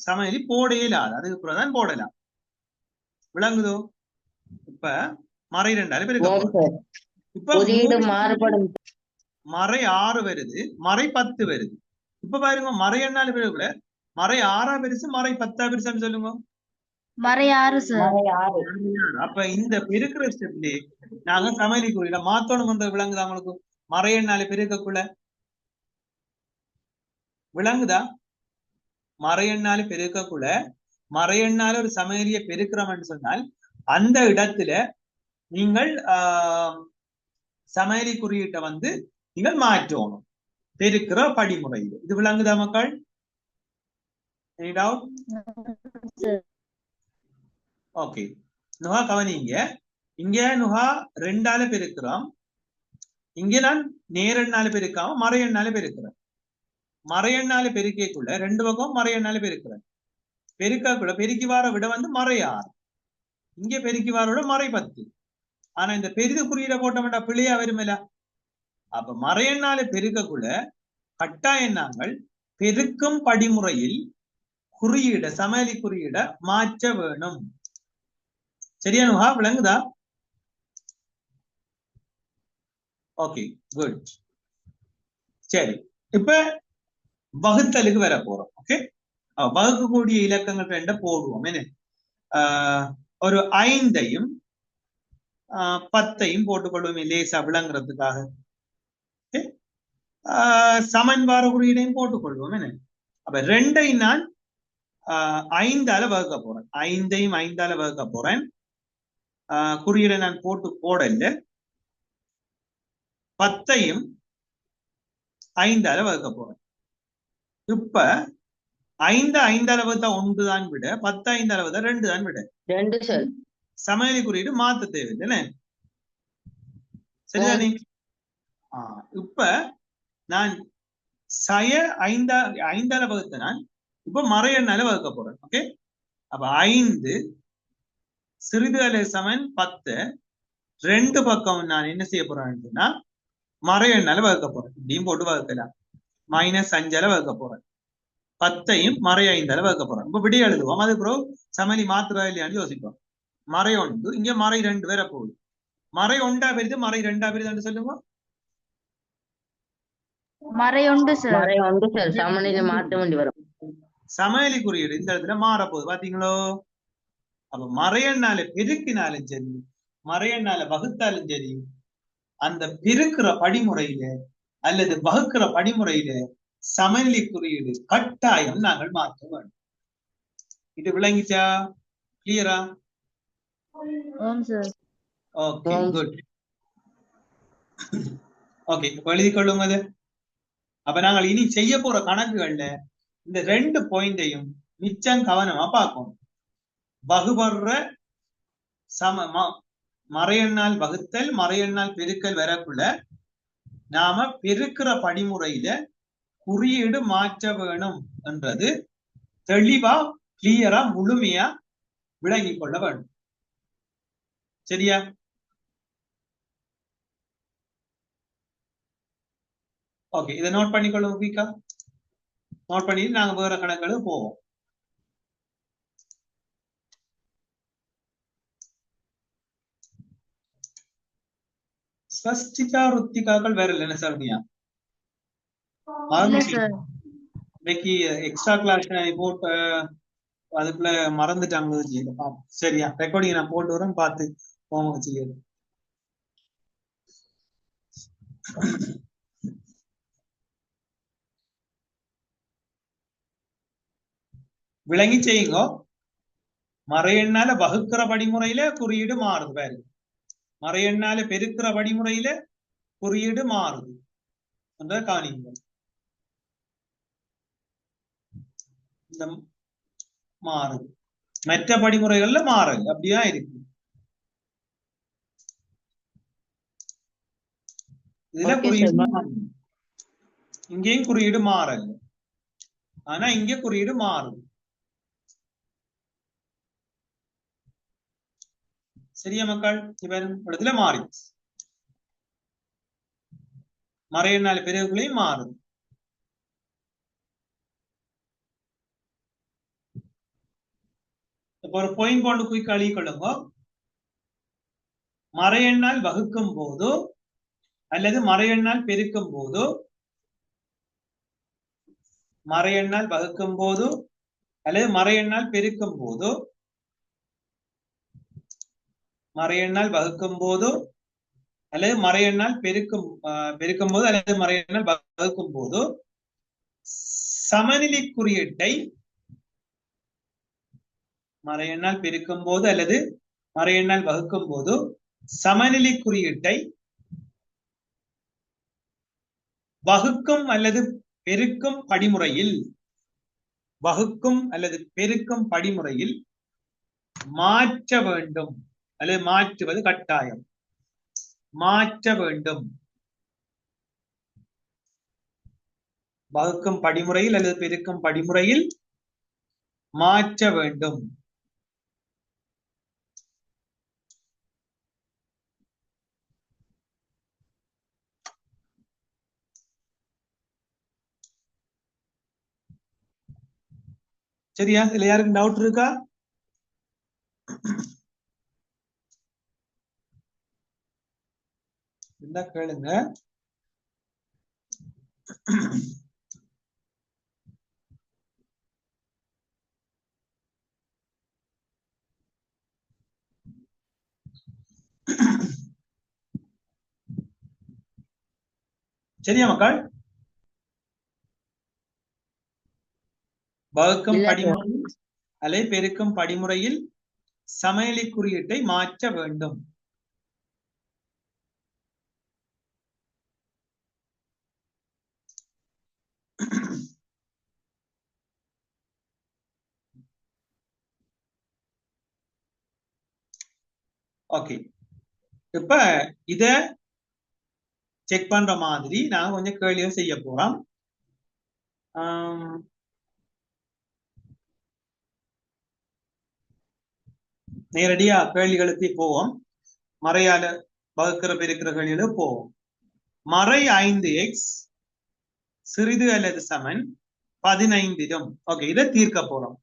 சமநிலை போடவே இல்லாது, அதுக்கு தான் போடலாம். விளங்குதோ? இப்ப மறை 2ஆல பெருக்க போறேன். இப்ப மாறுபடும். மறை 6 வருது, மறை 10 வருது. இப்ப பாருங்க, மறை எண்ணால பெருக்கல, மறை 6 பெருசு, மறை 10 பெருசான்னு சொல்லுங்க. மறை 6 சார். அப்ப இந்த பெருக்கிற ஸ்டெப்லயே நாங்க சமநிலை குறியீட மாத்தணும்ன்ற விளங்குதா உங்களுக்கு? மறை எண்ணால பெருக்கக்குள்ள விளங்குதா? மறை எண்ணால பெருக்கக்குள்ள மறை எண்ணால ஒரு சமநிலையை பெருக்கிறோம்னு சொன்னால் அந்த இடத்துல நீங்கள் சமநிலை குறியீட்டை வந்து நீங்கள் மாற்றணும், பெருக்கிற படிமுறை. இது விளங்குதா மக்கள்? ஓகே, நுகா கவனிங்க. இங்க நுகா 2ஆல பெருக்கிறோம், இங்க நான் நேர் எண்ணால பெருக்காம மறை எண்ணால பெருக்கிறேன். மறை எண்ணால பெருக்கக்குள்ள 2 பக்கம் மறை எண்ணால பெருக்கிறேன். பெருக்கக்குள்ள பெருக்கி வார விட வந்து மறை 6, இங்க பெருக்கி வார விட மறை 10. ஆனா இந்த பெரிது குறியீட போட்டோம்டா பிழையா வருமல. அப்ப மறையெண்ணால பெருக்கக்குள்ள கட்டாயம் நாங்கள் பெருக்கும் படிமுறையில் குறியீட சமநிலை குறியீட மாற்ற வேணும். சரியானுவா? விளங்குதா? Okay, good. சரி, இப்ப வகுத்தலுக்கு வர போறோம். ஓகே, வகுக்கக்கூடிய இலக்கங்கள் ரெண்ட போடுவோம். என்ன, ஒரு 5ஐயும் 10ஐயும் போட்டுக்கொள்வோம் லேசா விளங்குறதுக்காக. சமன்பார குறியீடையும் போட்டுக்கொள்வோம். என்ன, அப்ப 2ஐ நான் 5ஆல வகுக்க போறேன். 5ஐயும் 5ஆல வகுக்க போறேன். குறியீடை நான் போட்டு போடல. 10ஐயும் 5ஆல வகுக்க போறேன். இப்ப 5 5ஆல வகுத்தா 1 தான் விட, 10 5ஆல வகுத்தா 2 தான் விட. 2 சார். சமநிலை குறியீடு மாத்த தேவையில்லை. சரிதானே? இப்ப நான் 5ஆல வகுத்த நான் இப்ப மறையெண்ணால வகுக்க போறேன். ஓகே, அப்ப 5 சிறிது சமன் 10 2 பக்கம் நான் என்ன செய்ய போறேன்னா மறையெண்ணால வகுக்க போறேன். இப்படியும் போட்டு வகுக்கலாம். -5ஆல வகுக்க போறேன். 10ஐயும் மறை 5ஆல வகுக்க போறேன். இப்ப விடிய எழுதுவோம். அதுக்கப்புறம் சமநிலை மாத்துறா இல்லையான்னு யோசிப்போம். மறை 1 இங்க மறை 2 வேற போகுது. மறை 1 பெருது மறை 2 பெருது சொல்லுங்க. மறை 1 சார். மறை 1 சார். சமநிலை மாற்ற வேண்டி வரும். சமநிலை குறியீடு இந்த இடத்துல மாற போகுது. பாத்தீங்களோ? அப்ப மறையெண்ணால பெருக்கினாலும் சரி, மறையெண்ணால வகுத்தாலும் சரி, அந்த பெருக்கிற படிமுறையில அல்லது வகுக்கிற படிமுறையில சமநிலை குறியீடு கட்டாயம் நாங்கள் மாற்ற வேண்டும். இது விளங்கிச்சா? கிளியரா? Okay, good. ஓகே, எழுதி கொள்ளுங்க அது. அப்ப நாங்கள் இனி செய்ய போற கணக்குகள்ல இந்த 2 பாயிண்டையும் மிச்சம் கவனமா பார்க்கணும். வகுபடுற மறையெண்ணால் வகுத்தல் மறையெண்ணால் பெருக்கல் வரக்குள்ள நாம பெருக்கிற படிமுறையில குறியீடு மாற்ற வேணும் என்றது தெளிவா கிளியரா முழுமையா விளங்கிக் கொள்ள வேண்டும். சரியா? ஓகே, இதை நோட் பண்ணிக்கொள்ளுங்க. குயிக்கா நோட் பண்ணிட்டு நாங்க வேற கணக்குகளுக்கு போவோம். ஸ்வஸ்திகா ருத்திகாக்கள் வேற இல்லைன்னு சொல்றியா? இன்னைக்கு எக்ஸ்ட்ரா கிளாஸ் போட்டு அதுக்குள்ள மறந்துட்டாங்க. சரியா? ரெக்கார்டிங் நான் போட்டு வரேன், பார்த்து போங்க. செய்யுது விளங்கி செய்யுங்க. மறையெண்ணால வகுக்கிற படிமுறையில குறியீடு மாறுது. பாருங்க, மறையெண்ணால பெருக்கிற படிமுறையில குறியீடு மாறுது என்ற காணிங்க. இந்த மாறுது, மற்ற படிமுறைகள்ல மாறுது. அப்படியா இருக்கு. இதுல குறியீடு இங்கேயும் குறியீடு மாறல, ஆனா இங்க குறியீடு மாறுது. சரியா மக்கள்? இடத்துல மாறிடுச்சு. மறையெண்ணால பெருகுகளையும் மாறுது. இப்ப ஒரு பாயிண்ட் கொண்டு போய் கழி கொள்ளுங்க. மறையெண்ணால் வகுக்கும் போதோ அல்லது மறையெண்ணால் பெருக்கும் போதோ, மறையெண்ணால் வகுக்கும் போதோ அல்லது மறையெண்ணால் பெருக்கும் போதோ, மறையெண்ணால் வகுக்கும் போதோ அல்லது மறையெண்ணால் பெருக்கும் போது அல்லது மறையெண்ணால் வகுக்கும் போதோ சமநிலை குறியீட்டை, மறையெண்ணால் பெருக்கும் போது அல்லது மறையெண்ணால் வகுக்கும் போது சமநிலை குறியீட்டை வகுக்கும் அல்லது பெருக்கும் படிமுறையில், வகுக்கும் அல்லது பெருக்கும் படிமுறையில் மாற்ற வேண்டும் அல்லது மாற்றுவது கட்டாயம். மாற்ற வேண்டும். வகுக்கும் படிமுறையில் அல்லது பெருக்கும் படிமுறையில் மாற்ற வேண்டும். சரியா? இதுல யாருக்கு டவுட் இருக்கா? இருந்தா கேளுங்க. சரியா மக்கள்? வகுக்கும் இல்ல சார். படிமுறை அலை பெருக்கும் படிமுறையில் சமநிலை குறியீட்டை மாற்ற வேண்டும். ஓகே, இப்ப இத செக் பண்ற மாதிரி நாங்க கொஞ்சம் கேள்விகள் செய்ய போறோம். நேரடியா கேள்விகளுக்கு போவோம். மறையால வகுக்கிற பெருக்கிற கேள்விகளுக்கு போவோம். மறை 5x சிறிது அல்லது சமன் 15 ஓகே, இதை தீர்க்க போறோம்.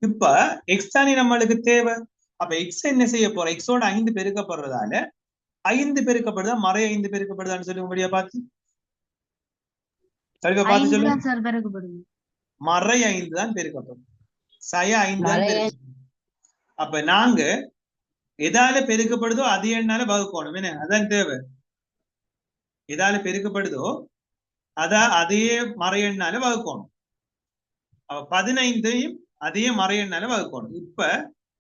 இப்ப எக்ஸ் தானே நம்மளுக்கு தேவை. அப்ப எக்ஸ் என்ன செய்ய போறோம்? எக்ஸோட 5 பெருக்கப்படுறதால 5 பெருக்கப்படுதா மறை 5 பெருக்கப்படுதான்னு சொல்லுங்க பார்த்து. தெளிவா பார்த்து சொல்லுங்க. மறை 5 தான் பெருக்கப்படும், சய 5 தான் பெருக்கப்படும். அப்ப நாங்க எதால பெருக்கப்படுதோ அது எண்ணால வகுக்கணும். என்ன அதான் தேவை. எதால பெருக்கப்படுதோ அதே மறை எண்ணால வகுக்கணும். 15ஐயும் அதே மறை எண்ணால வகுக்கணும்.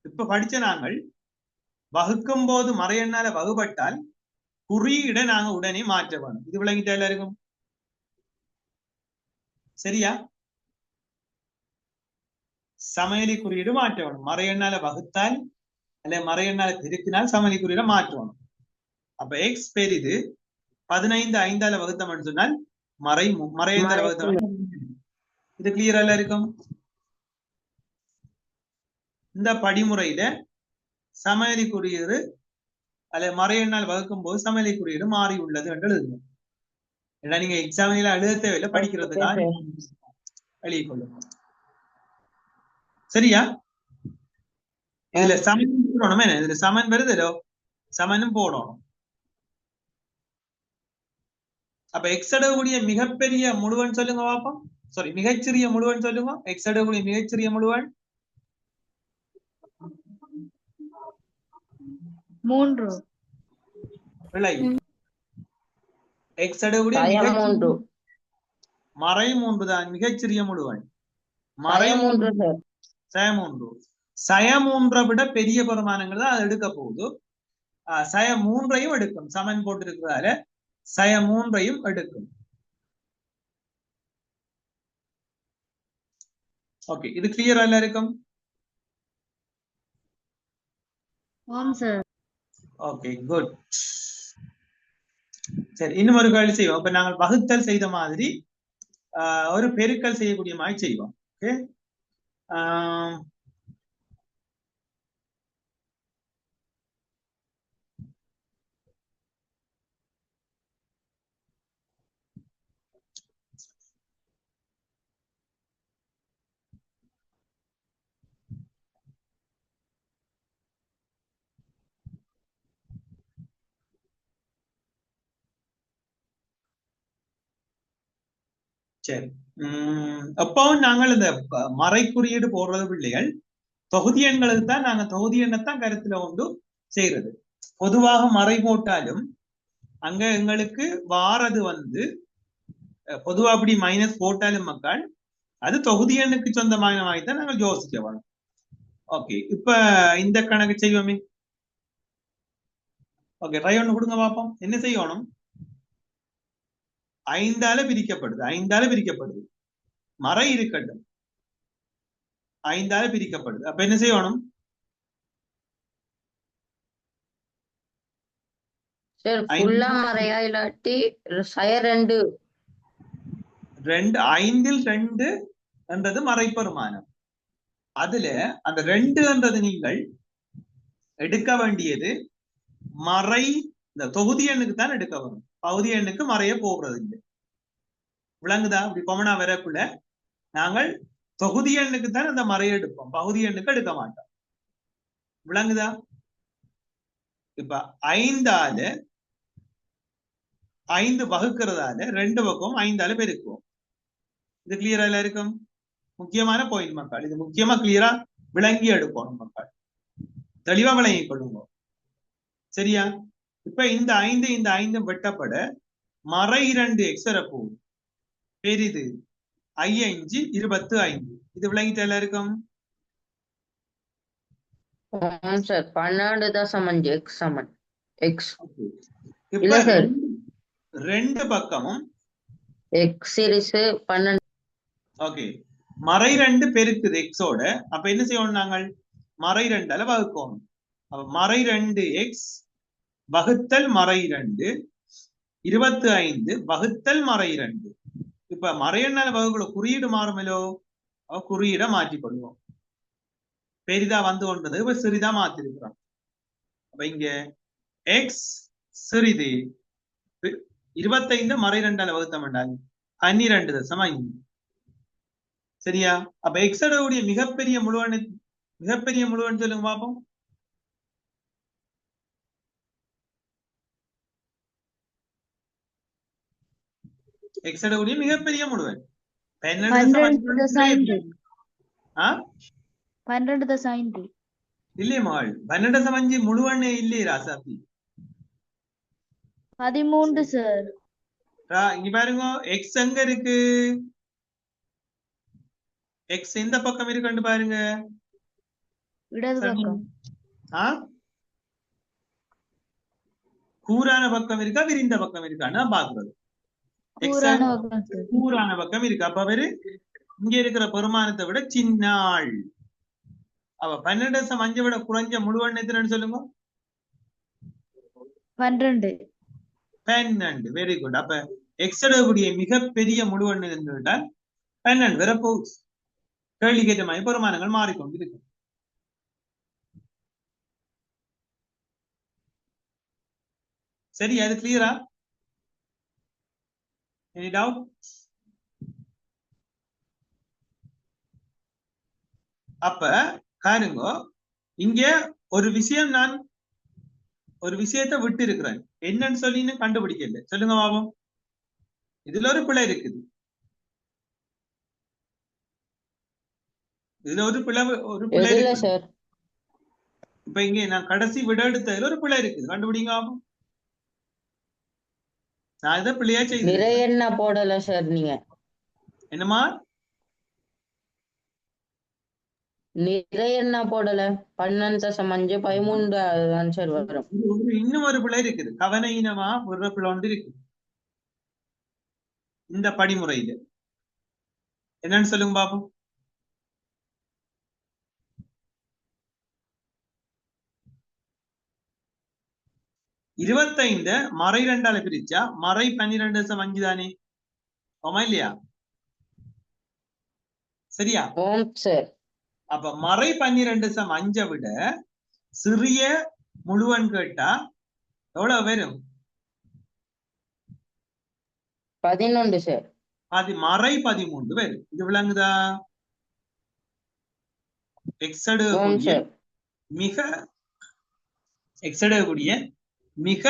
இப்ப படிச்ச நாங்கள் வகுக்கும் போது மறை எண்ணால வகுப்பட்டால் குறியீட நாங்க உடனே மாற்ற வேணும். இது விளங்கிட்டா எல்லாருக்கும்? சரியா? சமநிலை குறியீடு மாற்ற வேணும். மறை எண்ணால வகுத்தால் அல்ல மறை எண்ணால பெருக்கினால் சமநிலை குறியீட மாற்றணும். அப்ப எக்ஸ் பெரிது 15 5ஆல வகுத்தோம்னு சொன்னால் மறை 5ஆல வகுத்தோம். இது கிளியரா இருக்கும்? இந்த படிமுறையில சமநிலை குறியீடு அல்ல மறை எண்ணால் வகுக்கும் போது சமநிலை குறியீடு மாறி உள்ளது என்று எழுதுங்க. ஏன்னா நீங்க எக்ஸாமில எழுத தேவையில்லை, படிக்கிறதுக்காக எழுதி கொள்ளுங்க. சரியா? இதுல சமன் போடணும். என்ன இதுல சமன் வருதோ சமனும் போடணும். அப்ப எக்ஸ் அடக்கூடிய மிகப்பெரிய முழுவன் சொல்லுங்க பாப்போம். சாரி, மிகச்சிறிய முழுவன் சொல்லுங்க. எக்ஸ் அடக்கூடிய மிகச்சிறிய முழுவன் 3. இல்லை, எக்ஸ் அடக்கூடிய மறை 3 தான் மிகச்சிறிய முழுவன். மறை 3 சய 3. சய 3 விட பெரிய பெருமானங்கள் தான் அது எடுக்க போகுது. சய 3ஐயும் எடுக்கும். சமன் போட்டு இருக்கிறதால சய 3ஐயும் எடுக்கும். ஓகே, இது கிளியரா எல்லாருக்கும்? Okay, good. சரி, இன்னும் ஒரு கேள்வி செய்வோம். இப்ப நாங்கள் வகுத்தல் செய்த மாதிரி ஒரு பெருக்கல் செய்யக்கூடிய மாதிரி செய்வோம். ஓகே, சரி. அப்பவும் நாங்கள் இந்த மறை குறியீடு போடுறது பிள்ளைகள் தொகுதி எண்களுக்கு தான் நாங்க தொகுதி எண்ணைத்தான் கருத்துல கொண்டு செய்யறது. பொதுவாக மறை போட்டாலும் அங்க எங்களுக்கு வாரது பொதுவா அப்படி மைனஸ் போட்டாலும் மக்கள் அது தொகுதி எண்ணுக்கு சொந்தமான மாதிரி தான் நாங்கள் யோசிக்க வேணும். ஓகே, இப்ப இந்த கணக்கு செய்வோமே. ஓகே, ட்ரை ஒண்ணு கொடுங்க பாப்போம். என்ன செய்யணும்? 5ஆல பிரிக்கப்படுது. மறை இருக்கட்டும், 5ஆல பிரிக்கப்படுது. அப்ப என்ன செய்யணும்? மறையா இல்லாட்டி 2 5இல் 2 என்றது மறைப்பெருமானம். அதுல அந்த 2 நீங்கள் எடுக்க வேண்டியது மறை இந்த தொகுதி எண்ணுக்கு தான் எடுக்க வரும். பகுதி எண்ணுக்கு மறைய போகிறது இல்லை. விளங்குதா? இப்படி கொமனா வரக்குள்ள நாங்கள் தொகுதி எண்ணுக்கு தான் அந்த மறையை எடுப்போம், பகுதி எண்ணுக்கு எடுக்க மாட்டோம். விளங்குதா? இப்ப 5 வகுக்கிறதால 2 பக்கம் 5 பெருக்குவோம். இது கிளியரா எல்லாருக்கும்? முக்கியமான பாயிண்ட் மக்கள், இது முக்கியமா கிளியரா விளங்கி எடுக்கணும் மக்கள், தெளிவா விளங்கி கொள்ளுங்க. சரியா? இப்ப இந்த 5 வெட்டப்பட மறை 2 எக்ஸர போகும் பெரிது 5 25. இது விளங்கிட்டு எல்லாருக்கும்? ஆம் சார். 12.5 எக்ஸ் சமன் எக்ஸ். இப்ப இல்ல சார், ரெண்டு பக்கமும் எக்ஸ் சீரிஸ் 12. ஓகே, மறை 2 பெருக்குது எக்ஸோட. அப்ப என்ன செய்யணும், நாங்கள் மறை 2ஆல வகுக்கணும். அப்ப மறை 2 எக்ஸ் வகுத்தல் மறை 2 25 வகுத்தல் மறை 2. இப்ப மறை எண்ணால வகுக்குள்ள குறியீடு மாறுமலோ, குறியீடை மாற்றிக்கொள்வோம். பெரிதா வந்து கொண்டது இப்ப சிறிதா மாத்திருக்கிறோம். அப்ப இங்க எக்ஸ் சிறிது 25 மறை 2ஆல வகுத்தம் என்றால் 12.5. சரியா? அப்ப எக்ஸோட கூடிய மிகப்பெரிய முழுவன் சொல்லுங்க பாப்போம். எக்ஸோட கூடிய மிகப்பெரிய முழுவன் 12.5. 12.5 இல்லையே மகள், 12.5 முழுவண்ணே இல்லையே ராசாத்தி. 13 சார். இங்க பாருங்க, எக்ஸ் எங்க இருக்கு? எக்ஸ் எந்த பக்கம் இருக்குன்னு பாருங்க. இடது பக்கம். கூரான பக்கம் இருக்கா விரிந்த பக்கம் இருக்கான்னு பாக்குறது. கூரான பக்கம் இருக்கு. அப்ப அவரு இங்க இருக்கிற பெருமானத்தை விட சின்ன ஆள். அவ 12.5 விட குறைஞ்ச முழுவன் எத்தனைன்னு சொல்லுங்க. 12. Very good. அப்ப எக்ஸோட கூடிய மிகப்பெரிய முழுவன் என்றால் 12 வரப்போகுது. கேள்வி கேட்ட மாதிரி பெருமானங்கள் மாறிக்கொண்டிருக்கு. சரி, அது கிளியரா? Any doubt? அப்ப பாருங்க, இங்க ஒரு விஷயத்தை விட்டு இருக்கிறேன். என்னன்னு சொல்லி கண்டுபிடிக்கல. சொல்லுங்க பாபம். இதுல ஒரு பிழை இருக்குது. இதுல ஒரு பிழை இருக்கு. இப்ப இங்க நான் கடைசி விட எடுத்ததுல ஒரு பிழை இருக்குது. கண்டுபிடிங்க பாபம். நான் இதை பிள்ளையா செய்து நிறைய போடல சார். நீங்க என்னமா நிறைய போடல? 12.5 13 ஆன்சர் வரும். இன்னும் ஒரு பிள்ளை இருக்குது. கவனையினமா ஒரு பிள்ளை ஒன்று இருக்கு இந்த படிமுறையில. என்னன்னு சொல்லுங்க பாப்போம். இருபத்தைந்து மறை 2ஆல பிரிச்சா மறை 12.5 தானே? ஆமா இல்லையா? சரியா? அப்ப மறை 12.5 விட சிறிய முழுவன் கேட்டா எவ்வளவு வரும்? 11 சார். அது மறை 13 வரும். இது விளங்குதா? எக்ஸடக்கூடிய மிக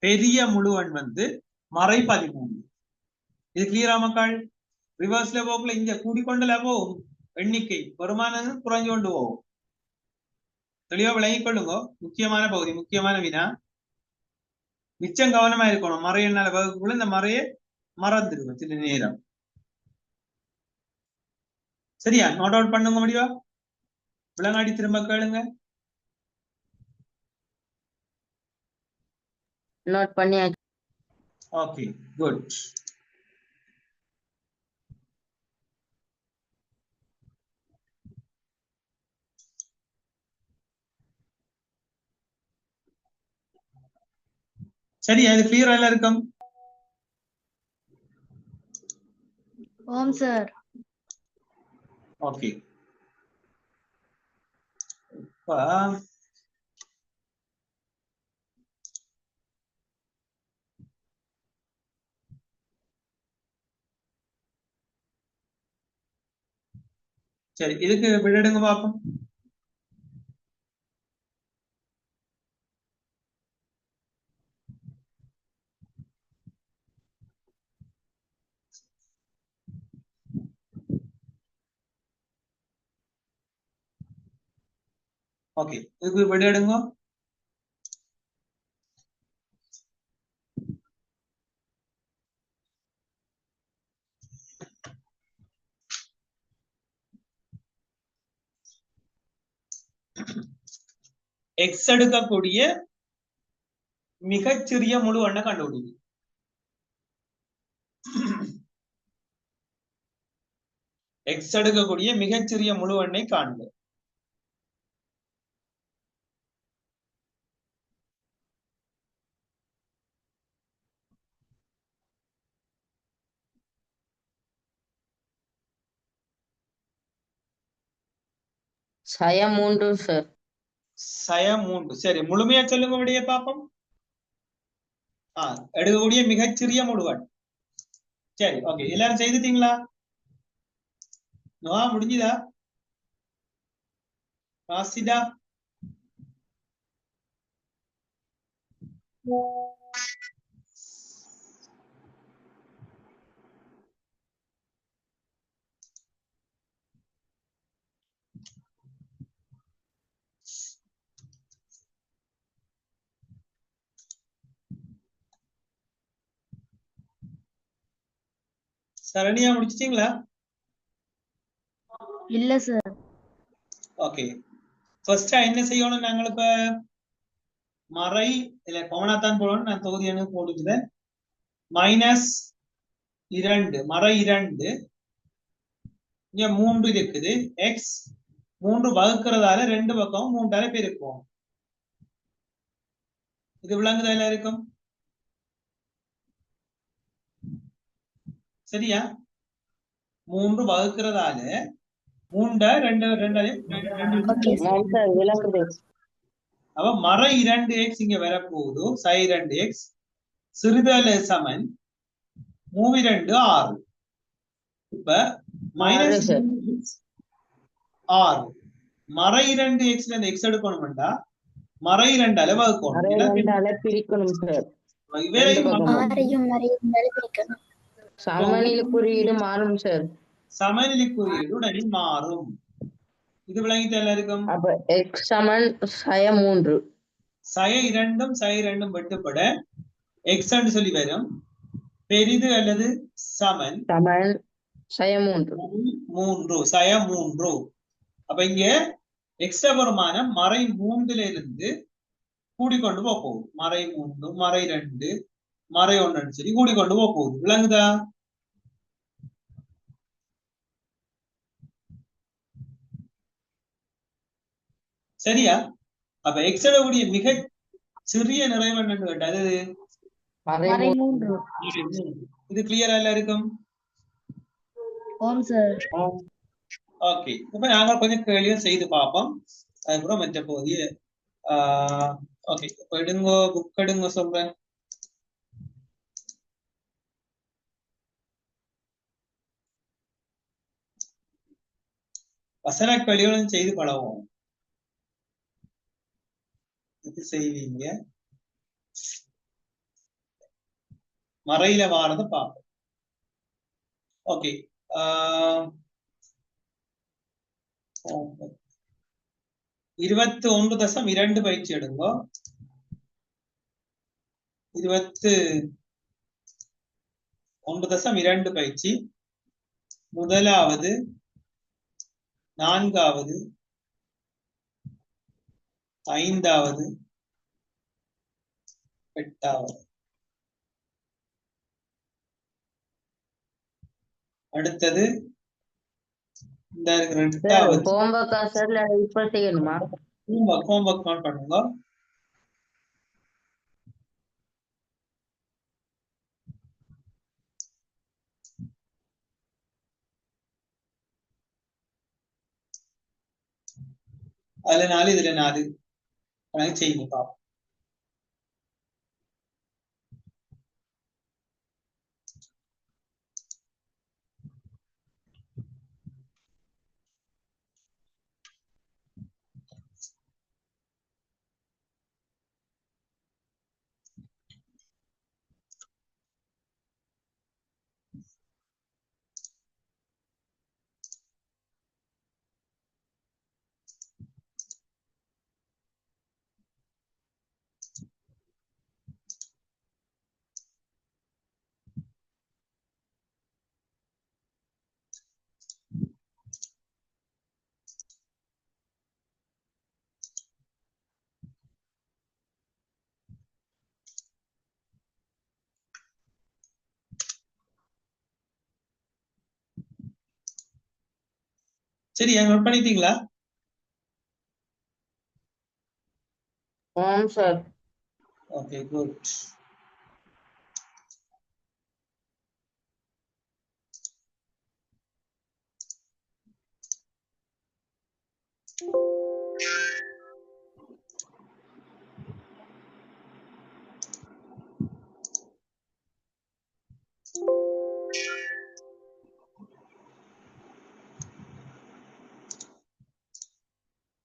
பெரிய முழுவன் வந்து மறை 13. இது கிளியரா மக்கள்? ரிவர்ஸ்ல போக்குல இங்க கூடிக்கொண்டுல போகும் எண்ணிக்கை, வருமானம் குறைஞ்சு கொண்டு போகும். தெளிவா விளங்கிக் கொள்ளுங்க. முக்கியமான பகுதி, முக்கியமான வினா. மிச்சம் கவனமா இருக்கணும். மறை எண்ணால வகுப்புக்குள்ள இந்த மறையை மறந்துடுவோம் சில நேரம். சரியா? நோட் அவுட் பண்ணுங்க முடிவா? விளங்காடி திரும்ப கேளுங்க. நோட் பண்ணியாச்சு. Okay, good. சரி, அது கிளியரா எல்லாம் இருக்கும்? ஓம் சார். ஓகே. சரி, இதுக்கு விடடுங்க பாப்போம். ஓகே, இதுக்கு விடடுங்க. எக்ஸ் எடுக்கக்கூடிய மிகச்சிறிய முழு எண்ணை கண்டுபிடிங்க. எக்ஸ் எடுக்கக்கூடிய மிகச்சிறிய முழு எண்ணை காண்க. சய 3 சார். சய 3. சரி, முழுமையா சொல்லுங்க விடைய பாப்போம். எடுக்கக்கூடிய மிகச்சிறிய முழுவன். சரி, ஓகே, எல்லாரும் செய்துட்டீங்களா? முடிஞ்சுதா? ராசிதா? சரணியா முடிச்சிட்டீங்களா? இல்ல சார். ஓகே, ஃபர்ஸ்டா என்ன செய்யணும்? நாங்கள் இப்ப மறை இல்ல பவனாத்தான் போடணும். நான் தொகுதி என்ன போடுகிறேன். -2 மறை 2 இங்க 3 இருக்குது. எக்ஸ் 3 வகுக்கிறதால 2 பக்கம் 3ஆல பெருக்குவோம். இது விளங்குதா எல்லாருக்கும்? சரியா? 3 வகுக்கிறதால 3 ஓகே சார். சார் விளங்குது. அப்ப மறை 2x இங்க வரப்போகுது. சை 2x சிறிதல சமன் 32 6. இப்ப ஆறு சார். -6 மறை 2x ல இந்த x எடுக்கணும்டா மறை 2ஆல வகுக்கணும். மறை 2ஆல பிரிக்கணும் சார். இவரையும் ஆறையும் மறையும் பிரிக்கணும். சமநிலை குறியீடு மாறும் சார். சமநிலை குறியீடு உடனே மாறும். இது விளங்கிட்டு எல்லாருக்கும்? அப்ப x சமன் சய 3. சய 2ம் சய 2ம் வெட்டுப்பட x ன்னு சொல்லி வரும். பெரிது அல்லது சமன் சமன் சய 3. 3 சய 3. அப்ப இங்க எக்ஸ்ட்ரா வருமானம் மறை 3ல இருந்து கூடிக்கொண்டு போகுது. மறை 3 மறை 2 மறை 1 சொல்லி கூடிக்கொண்டு போகுது. விளங்குதா? சரியா? அப்ப எக்ஸ் கூடிய மிக சிறிய நிறைவன் என்று கேட்டது மறை மறை 3. 3. இது கிளியரா எல்லாருக்கும்? ஓம் சார். ஓகே, இப்ப நாங்கள் கொஞ்சம் கேள்வியும் செய்து பார்ப்போம். அதுக்கப்புறம் மற்ற போதிய ஓகே, இப்ப எடுங்க, புக் எடுங்க சொல்றேன். வசன கேள்விகளும் செய்து பழவோம். இது செய்வீங்க மறையில வாரத பார்ப்போம். ஓகே, 21.2 பயிற்சி எடுங்க. 21.2 பயிற்சி. முதலாவது, 4வது, 5வது, 8வது. அடுத்தது இந்த இருக்கிற 8வது. ஹோம்வொர்க்கா சார் இல்ல இப்ப செய்யணுமா? ஹோம்வொர்க் பண்ணுங்க. அதுல 4 இதுல 4 கணக்கு செய்யுங்க பாப்போம். சரி நோட் பண்ணிட்டீங்களா? ஆம் சார். Okay good.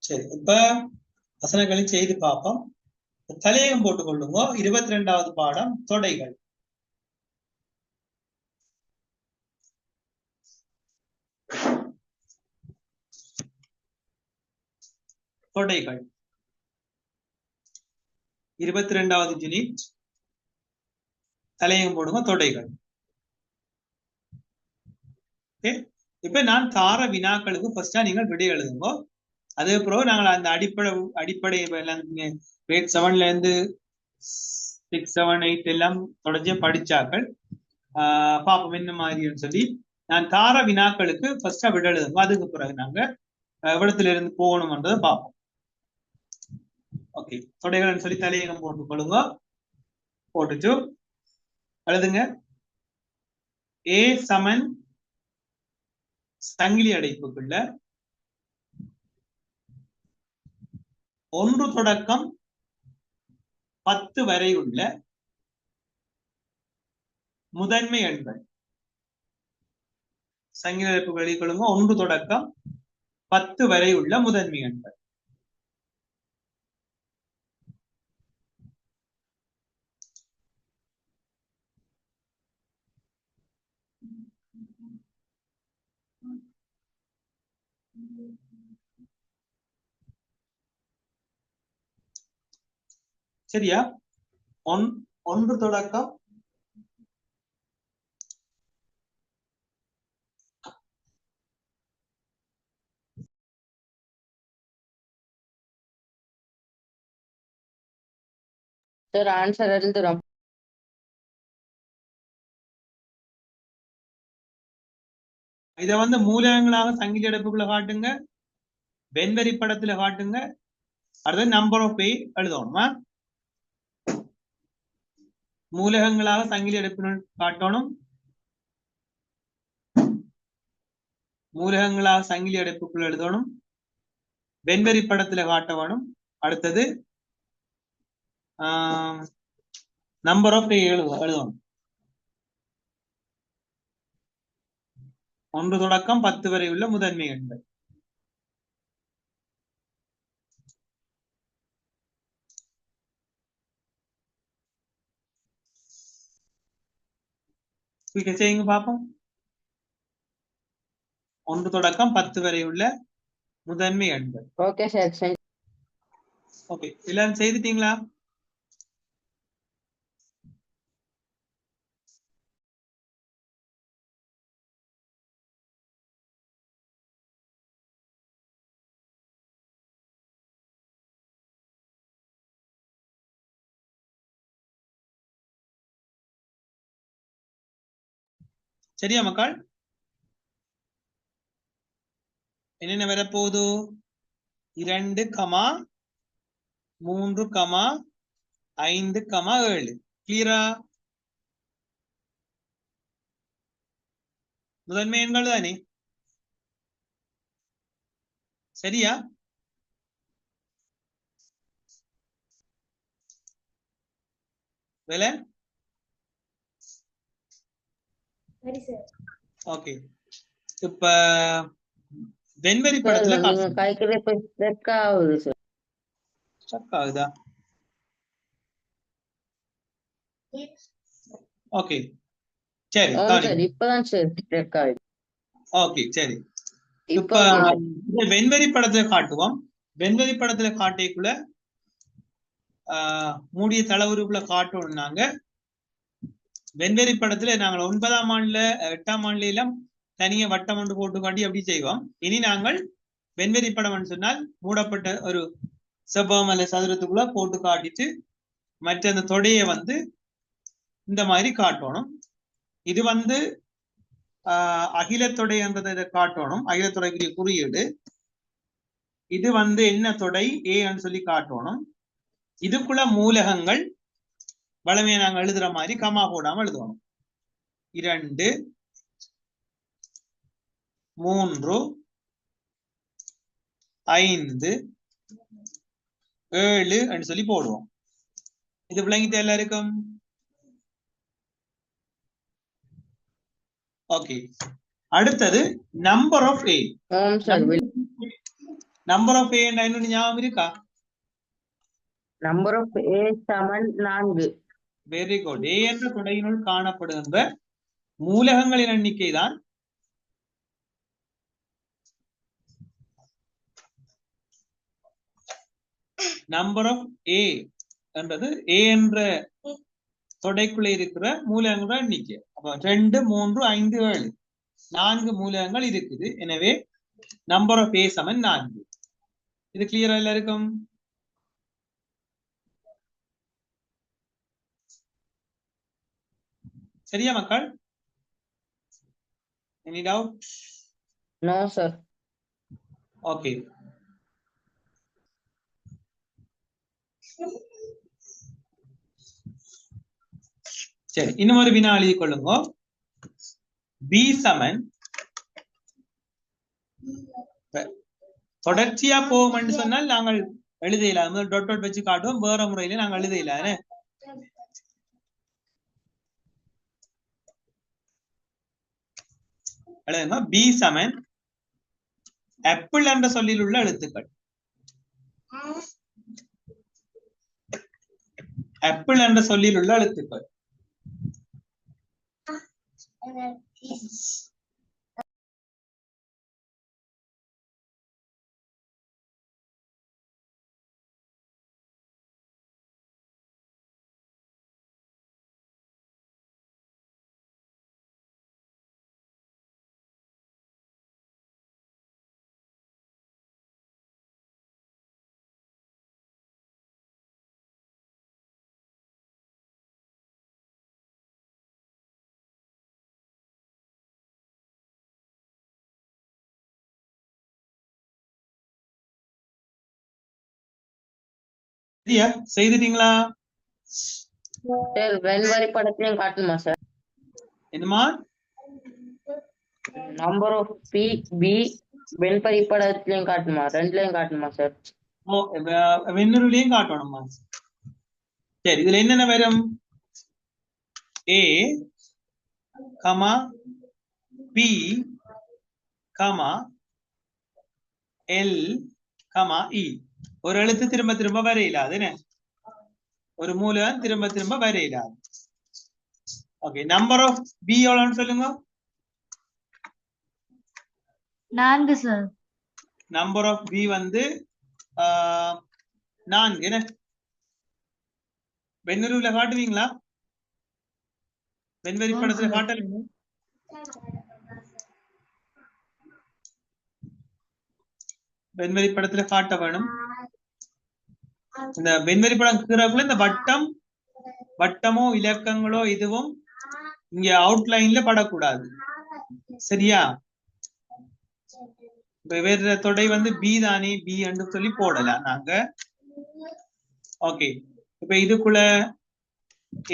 சரி இப்ப வசனங்களை செய்து பார்ப்போம். தலையகம் போட்டுக் கொள்ளுங்க. 22வது பாடம் தொடைகள். தொடைகள் 22வது யூனிட். தலையகம் போடுங்க தொடைகள். இப்ப நான் தார வினாக்களுக்கு ஃபர்ஸ்டா நீங்கள் விடை எழுதுங்க. அதுக்கப்புறம் நாங்கள் அந்த அடிப்படை கிரேட் 7ல இருந்து 6, 7, 8 எல்லாம் தொடர்ச்சியா படிச்சாக்கள் பாப்போம் என்ன மாதிரின்னு சொல்லி நான் தார வினாக்களுக்கு ஃபர்ஸ்டா விட எழுதுங்க. அதுக்கு பிறகு நாங்க எவ்வளத்துல இருந்து போகணும்ன்றதை பார்ப்போம். ஓகே தொடைகள்னு சொல்லி தலையகம் போட்டு கொள்ளுங்க. போட்டுச்சு எழுதுங்க. ஏ சமன் சங்கிலி அடைப்புக்குள்ள 1 தொடக்கம் 10 வரை உள்ள முதன்மை எண்கள். சங்கிலி அடைப்புகள் எழுதிக்கொள்ளுங்க. 1 தொடக்கம் 10 வரை உள்ள முதன்மை எண்கள். சரியா? 1 தொடக்கம் சார் ஆன்சர் எழுதுறோம். இத மூலகங்களாக சங்கிலி அடைப்புக்குள்ள காட்டுங்க. வெண்வரி படத்துல காட்டுங்க. அடுத்து நம்பர் ஆஃப் பேஜ் எழுதணுமா? மூலகங்களாக சங்கிலி அடைப்புகள் காட்டணும். மூலகங்களாக சங்கிலி அடைப்புக்குள் எழுதணும். வெண்வரி படத்துல காட்ட வேணும். அடுத்தது நம்பர் ஆஃப் பேஜ் எழுதணும். 1 தொடக்கம் 10 வரை உள்ள முதன்மை எண்கள். செய்யுங்க பாப்போம். 1 தொடக்கம் 10 வரை உள்ள முதன்மை எண்கள். Okay sir. ஓகே எல்லாரும் செய்துட்டீங்களா? சரியா மக்கள்? என்னென்ன வரப்போகுது? 2, 3, 5, 7. கிளியரா? முதன்மை எண்கள் தானே? சரியா? வேலை? ஓகே இப்ப வெண்வரி படத்துல ஆகுதா? ஓகே சரி இப்பதான் சார். ஓகே சரி இப்ப வெண்வரி படத்துல காட்டுவோம். வெண்வரி படத்துல காட்டிக்குள்ள மூடிய தளவுருக்குள்ள காட்டணும்னாங்க. வெண்வெறி படத்துல நாங்கள் 9ஆம் ஆண்டுல 8ஆம் ஆண்டுல எல்லாம் தனிய வட்டம் ஒன்று போட்டு காட்டி அப்படி செய்வோம். இனி நாங்கள் வெண்வெறி படம் சொன்னால் மூடப்பட்ட ஒரு செவ்வகம் அல்ல சதுரத்துக்குள்ள போட்டு காட்டிட்டு மற்ற அந்த தொடையை இந்த மாதிரி காட்டணும். இது அகிலத்தொடை என்றதை இதை காட்டணும். அகிலத்தொடைக்குரிய குறியீடு இது என்ன தொடை ஏன்னு சொல்லி காட்டணும். இதுக்குள்ள மூலகங்கள் வளமையை நாங்க எழுதுற மாதிரி கமா போடாம எழுதணும். 2 3 5 7 சொல்லி போடுவோம். இது விளங்கிட்டு எல்லாருக்கும்? ஓகே. அடுத்தது number of A. Number of A என்ன ஞாபகம் இருக்கா? நம்பர் ஆஃப் ஏ சமன் 4. Very good. ஏ என்ற தொடையினுள் காணப்படுகின்ற மூலகங்களின் எண்ணிக்கை தான் நம்பர் ஆஃப் ஏ என்றது ஏ என்ற தொடைக்குள்ள இருக்கிற மூலகங்கள் எண்ணிக்கை. அப்ப 2 3 5 7 4 மூலகங்கள் இருக்குது. எனவே நம்பர் ஆஃப் ஏ சமன் 4. இது கிளியரா எல்லாருக்கும்? சரியா மக்கள்? Any doubt? No sir. Okay. சரி, இன்னும் ஒரு வினா எழுதி கொள்ளுங்க. பி சமன் தொடர்ச்சியா போகும் சொன்னால் நாங்கள் எழுதையில டாட் டாட் வச்சு காட்டுவோம். வேற முறையில நாங்கள் எழுதையில பி சமன் ஆப்பிள் என்ற சொல்லில் உள்ள எழுத்துக்கள். ஆப்பிள் என்ற சொல்லில் உள்ள எழுத்துக்கள். செய்துட்டீங்களா? வெண்வரி படத்திலையும் காட்டுமா சார்? என்னமா? நம்பர் ஆஃப் பி பி வெண்பரி படத்திலையும் காட்டுமா? ரெண்டுலயும் காட்டுமா சார்? வெண்ணுருளையும் காட்டணுமா? சரி, இதுல என்னென்ன வரும்? A comma B comma L comma E. ஒரு எழுத்து திரும்ப திரும்ப வரையிலாது. ஒரு மூலம் திரும்ப திரும்ப வரையிலாது. ஓகே. நம்பர் ஆஃப் பி எவ்வளவுன்னு சொல்லுங்க. 4 சார். Number of B 4. என்ன வெண்ணுருவில காட்டுவீங்களா? வெண்வரி படத்துல காட்டல. வெண்வரி படத்துல காட்ட வேணும். இந்த வெண்வரி படம் கீறக்குள்ள இந்த வட்டமோ இலக்கங்களோ இதுவும் இங்க அவுட்லைன்ல படக்கூடாது. சரியா? வேற தொடை பி தானே, பி என்று சொல்லி போடலாம் நாங்க. ஓகே. இப்ப இதுக்குள்ள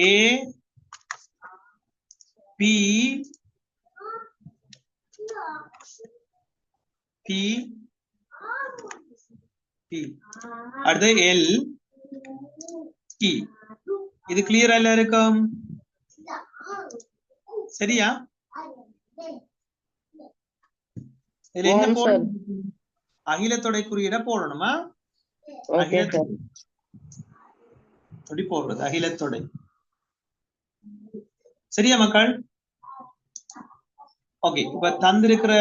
ஏ பி பி பி அடுத்து எல் இ. இது கிளியரா எல்லாருக்கும்? சரியா? இதுல என்ன போடணும்? அகிலத்தொடை குறியீட போடணுமா? அப்படி போடுறது அகிலத்தொடை. சரியா மக்கள்? ஓகே. இப்ப தந்திருக்கிற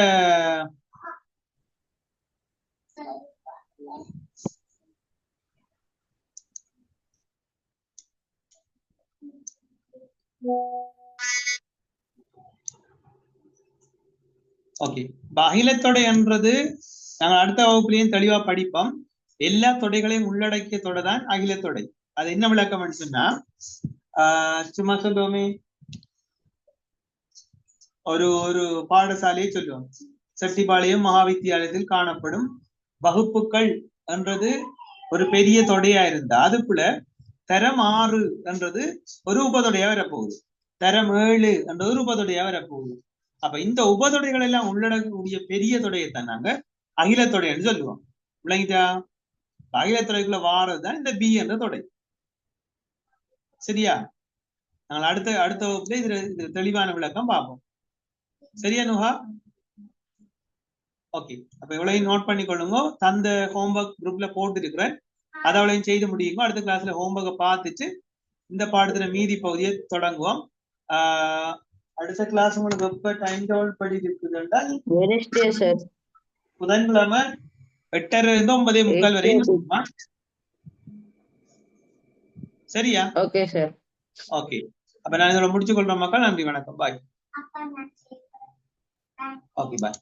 ஓகே. அகிலத்தொடை என்றது நாங்கள் அடுத்த வகுப்புலையும் தெளிவா படிப்போம். எல்லா தொடைகளையும் உள்ளடக்கிய தொடை தான் அகிலத்தொடை. அது என்ன விளக்கம் சொன்னா சும்மா சொல்லுவோமே. ஒரு ஒரு பாடசாலையை சொல்லுவோம். செட்டிபாளையம் மகாவித்தியாலயத்தில் காணப்படும் வகுப்புகள் என்றது ஒரு பெரிய தொடையா இருந்தா அதுக்குள்ள தரம் 6 என்றது ஒரு உபதொடையா வரப்போகுது. தரம் 7 என்றது ஒரு உபதொடையா வரப்போகுது. அப்ப இந்த உபதொடைகள் எல்லாம் உள்ளடக்கக்கூடிய பெரிய தொடையைத்தான் நாங்க அகிலத்தொடைன்னு சொல்லுவோம். விளங்கிட்டா? அகிலத்தொடைக்குள்ள வாரதுதான் இந்த பி என்ற தொடை. சரியா? நாங்கள் அடுத்த வகுப்புல இது தெளிவான விளக்கம் பார்ப்போம். சரியா நுஹா? ஓகே. அப்ப இவ்வளவு நோட் பண்ணி கொள்ளுங்க. தந்த ஹோம்ஒர்க் குரூப்ல போட்டு இருக்கிறேன். அதை அவ்வளவு செய்து முடியுங்க. அடுத்த கிளாஸ்ல ஹோம்ஒர்க்கை பார்த்துட்டு இந்த பாடத்துல மீதி பகுதியை தொடங்குவோம். அடுத்த கிளாஸ் உங்களுக்கு எப்ப டைம் டேபிள் படி இருக்குதுன்னா வெனஸ்டே சார். புதன்கிழமை 8:30 இருந்து 9:45 வரையும். சரியா? Okay sir. ஓகே. அப்ப நான் இதோட முடிச்சு கொள்றேன் மக்கள். நன்றி, வணக்கம், பாய். ஓகே, பாய்.